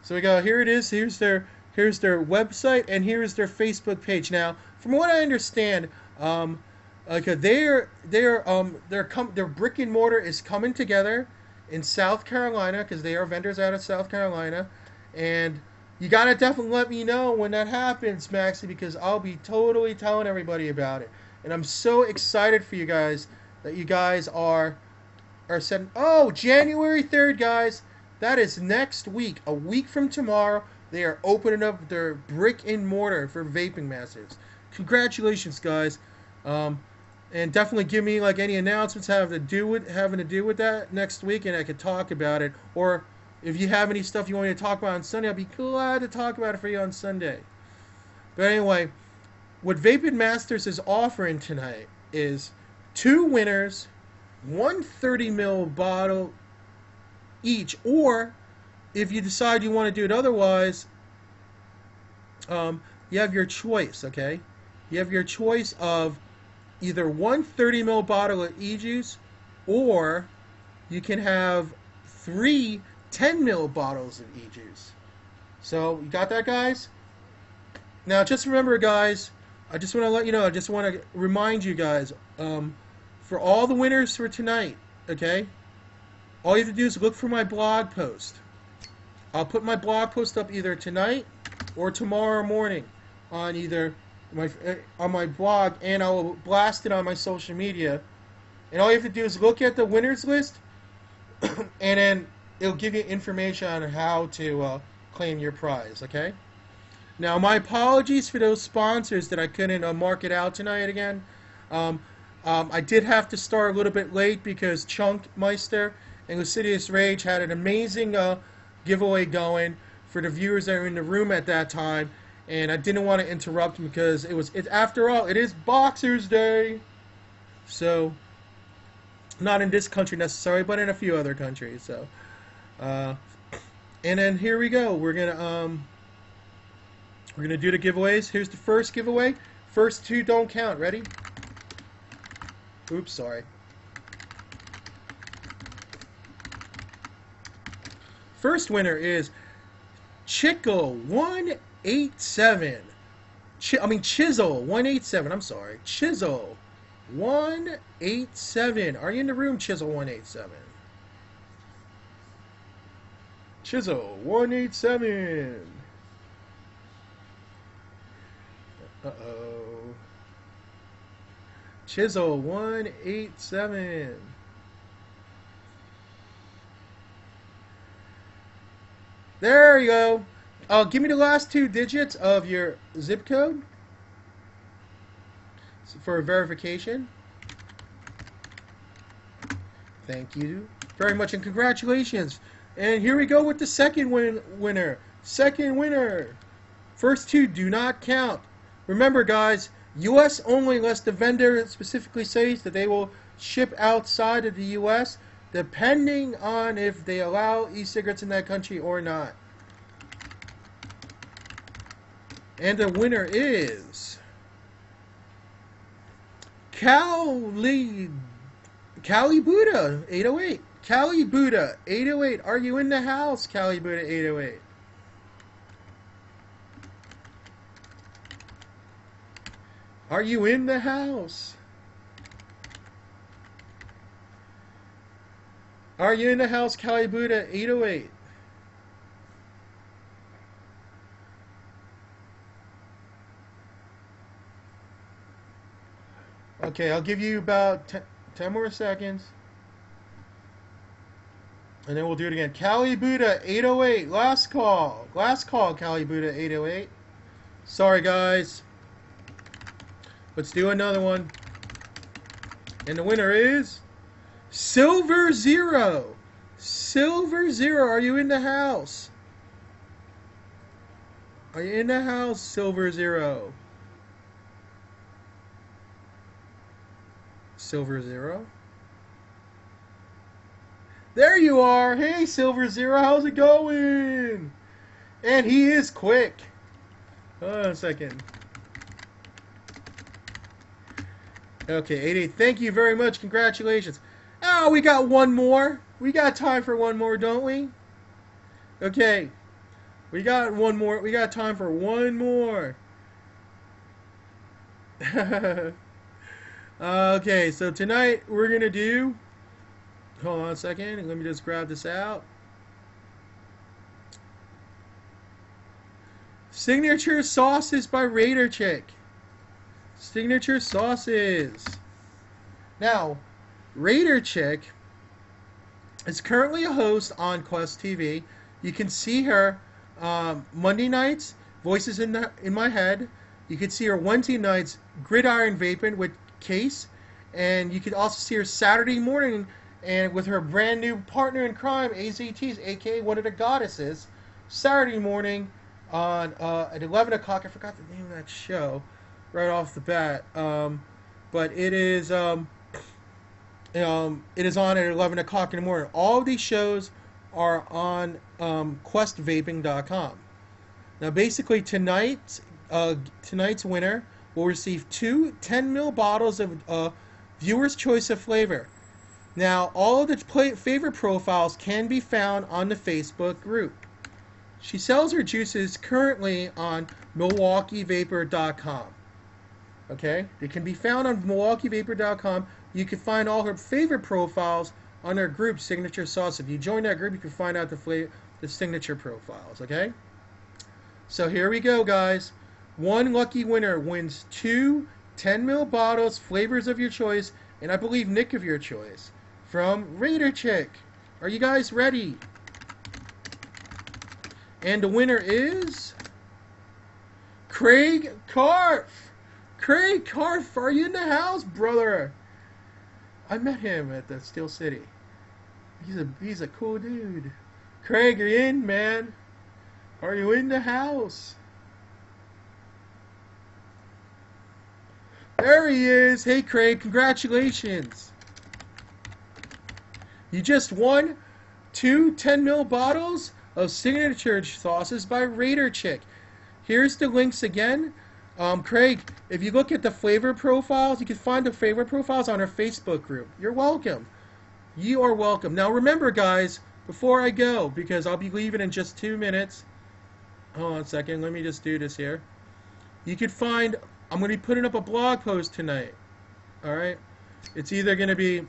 So we go. Here it is. Here's their website, and here's their Facebook page. Now, from what I understand, their brick and mortar is coming together in South Carolina because they are vendors out of South Carolina, and you gotta definitely let me know when that happens, Maxie, because I'll be totally telling everybody about it. And I'm so excited for you guys that you guys are setting. Oh, January 3rd, guys. That is next week. A week from tomorrow, they are opening up their brick and mortar for Vaping Masters. Congratulations, guys. And definitely give me like any announcements having to do with that next week, and I could talk about it. Or if you have any stuff you want me to talk about on Sunday, I'll be glad to talk about it for you on Sunday. But anyway, what Vaping Masters is offering tonight is 2 winners, 1 30ml bottle each, or if you decide you want to do it otherwise, you have your choice, okay? You have your choice of either 1 30ml bottle of e-juice, or you can have 3 10ml bottles of e-juice. So, you got that, guys? Now, just remember, guys, I just want to let you know, I just want to remind you guys, for all the winners for tonight, okay, all you have to do is look for my blog post. I'll put my blog post up either tonight or tomorrow morning on either on my blog, and I'll blast it on my social media. And all you have to do is look at the winners list, and then it'll give you information on how to claim your prize. Okay. Now, my apologies for those sponsors that I couldn't mark it out tonight again. Um, I did have to start a little bit late because Chunkmeister and Lucidius Rage had an amazing giveaway going for the viewers that were in the room at that time, and I didn't want to interrupt them because after all, it is Boxers Day. So, not in this country necessarily, but in a few other countries. So, and then here we go. We're gonna do the giveaways. Here's the first giveaway. First two don't count. Ready? Oops, sorry. First winner is Chickle187. Chisel187. I'm sorry. Chisel187. Are you in the room, Chisel187? Chisel187. Uh-oh. Chisel187. There you go. Give me the last two digits of your zip code for verification. Thank you very much, and congratulations. And here we go with the second winner. Second winner. First two do not count. Remember, guys, U.S. only unless the vendor specifically says that they will ship outside of the U.S., depending on if they allow e-cigarettes in that country or not. And the winner is Cali Buddha 808. Cali Buddha 808. Are you in the house, Cali Buddha 808? Are you in the house? Are you in the house, Cali Buddha 808? Okay, I'll give you about 10 more seconds. And then we'll do it again. Cali Buddha 808. Last call. Last call, Cali Buddha 808. Sorry, guys. Let's do another one. And the winner is Silver Zero. Silver Zero, are you in the house? Are you in the house, Silver Zero? Silver Zero? There you are. Hey, Silver Zero, how's it going? And he is quick. Hold on a second. Okay, 88. Thank you very much. Congratulations. Oh, we got one more. We got time for one more, don't we? Okay. We got one more. We got time for one more. Okay, so tonight we're going to do... Hold on a second. Let me just grab this out. Signature Sauces by Raider Chick. Signature Sauces. Now, Raider Chick is currently a host on Quest TV. You can see her Monday nights, Voices in My Head. You can see her Wednesday nights, Gridiron Vaping with Case. And you can also see her Saturday morning and with her brand new partner in crime, AZTs, aka one of the goddesses, Saturday morning on at 11 o'clock. I forgot the name of that show right off the bat, but it is on at 11 o'clock in the morning. All of these shows are on questvaping.com. Now, basically, tonight's winner will receive two 10 ml bottles of viewer's choice of flavor. Now, all of the favorite profiles can be found on the Facebook group. She sells her juices currently on MilwaukeeVapor.com. Okay? They can be found on MilwaukeeVapor.com. You can find all her favorite profiles on her group, Signature Sauce. If you join that group, you can find out the signature profiles. Okay? So here we go, guys. One lucky winner wins two 10 ml bottles, flavors of your choice, and I believe Nick of your choice, from Raider Chick. Are you guys ready? And the winner is Craig Karf. Craig Karf, are you in the house, brother? I met him at the Steel City. He's a cool dude. Craig, are you in, man? Are you in the house? There he is. Hey, Craig, congratulations. You just won two 10 ml bottles of signature sauces by Raider Chick. Here's the links again. Craig, if you look at the flavor profiles, you can find the flavor profiles on our Facebook group. You're welcome. You are welcome. Now remember, guys, before I go, because I'll be leaving in just 2 minutes. Hold on a second. Let me just do this here. You can find... I'm going to be putting up a blog post tonight. Alright? It's either going to be...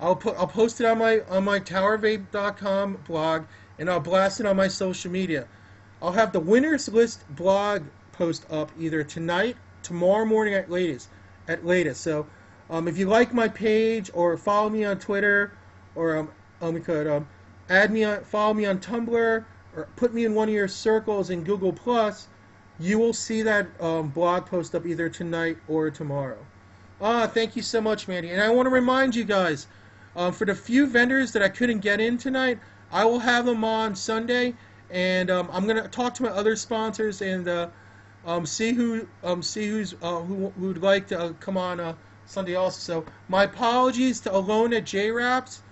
I'll post it on my towervape.com blog, and I'll blast it on my social media. I'll have the winners list blog post up either tonight, tomorrow morning at latest. So, if you like my page or follow me on Twitter, or you could follow me on Tumblr, or put me in one of your circles in Google Plus, you will see that blog post up either tonight or tomorrow. Thank you so much, Mandy. And I want to remind you guys, for the few vendors that I couldn't get in tonight, I will have them on Sunday, and I'm gonna talk to my other sponsors and see who'd like to come on Sunday also. So my apologies to Alone at J-Raps,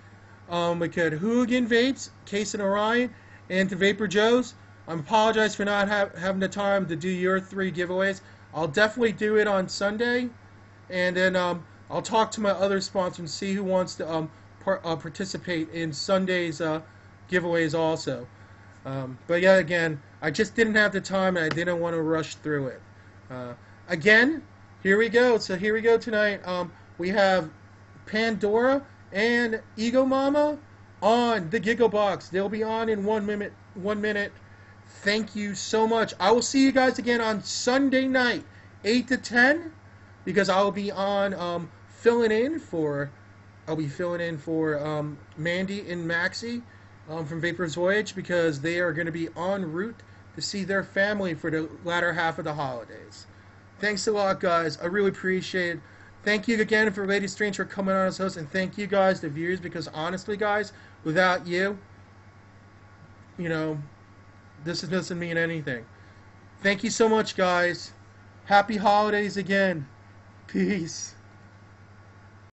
we could Hooligan Vapes, Case and Orion, and to Vapor Joe's. I apologize for not having the time to do your 3 giveaways. I'll definitely do it on Sunday, and then I'll talk to my other sponsors and see who wants to participate in Sunday's giveaways also. But yeah, again, I just didn't have the time and I didn't want to rush through it. Again, here we go. So here we go tonight. We have Pandora and Ego Mama on the Giggle Box. They'll be on in 1 minute. 1 minute. Thank you so much. I will see you guys again on Sunday night, 8 to 10, because I'll be on filling in for Mandy and Maxie from Vapers Voyage, because they are going to be en route to see their family for the latter half of the holidays. Thanks a lot, guys. I really appreciate it. Thank you again for LadyStrange for coming on as host, and thank you guys, the viewers, because honestly, guys, without you, this doesn't mean anything. Thank you so much, guys. Happy holidays again. Peace.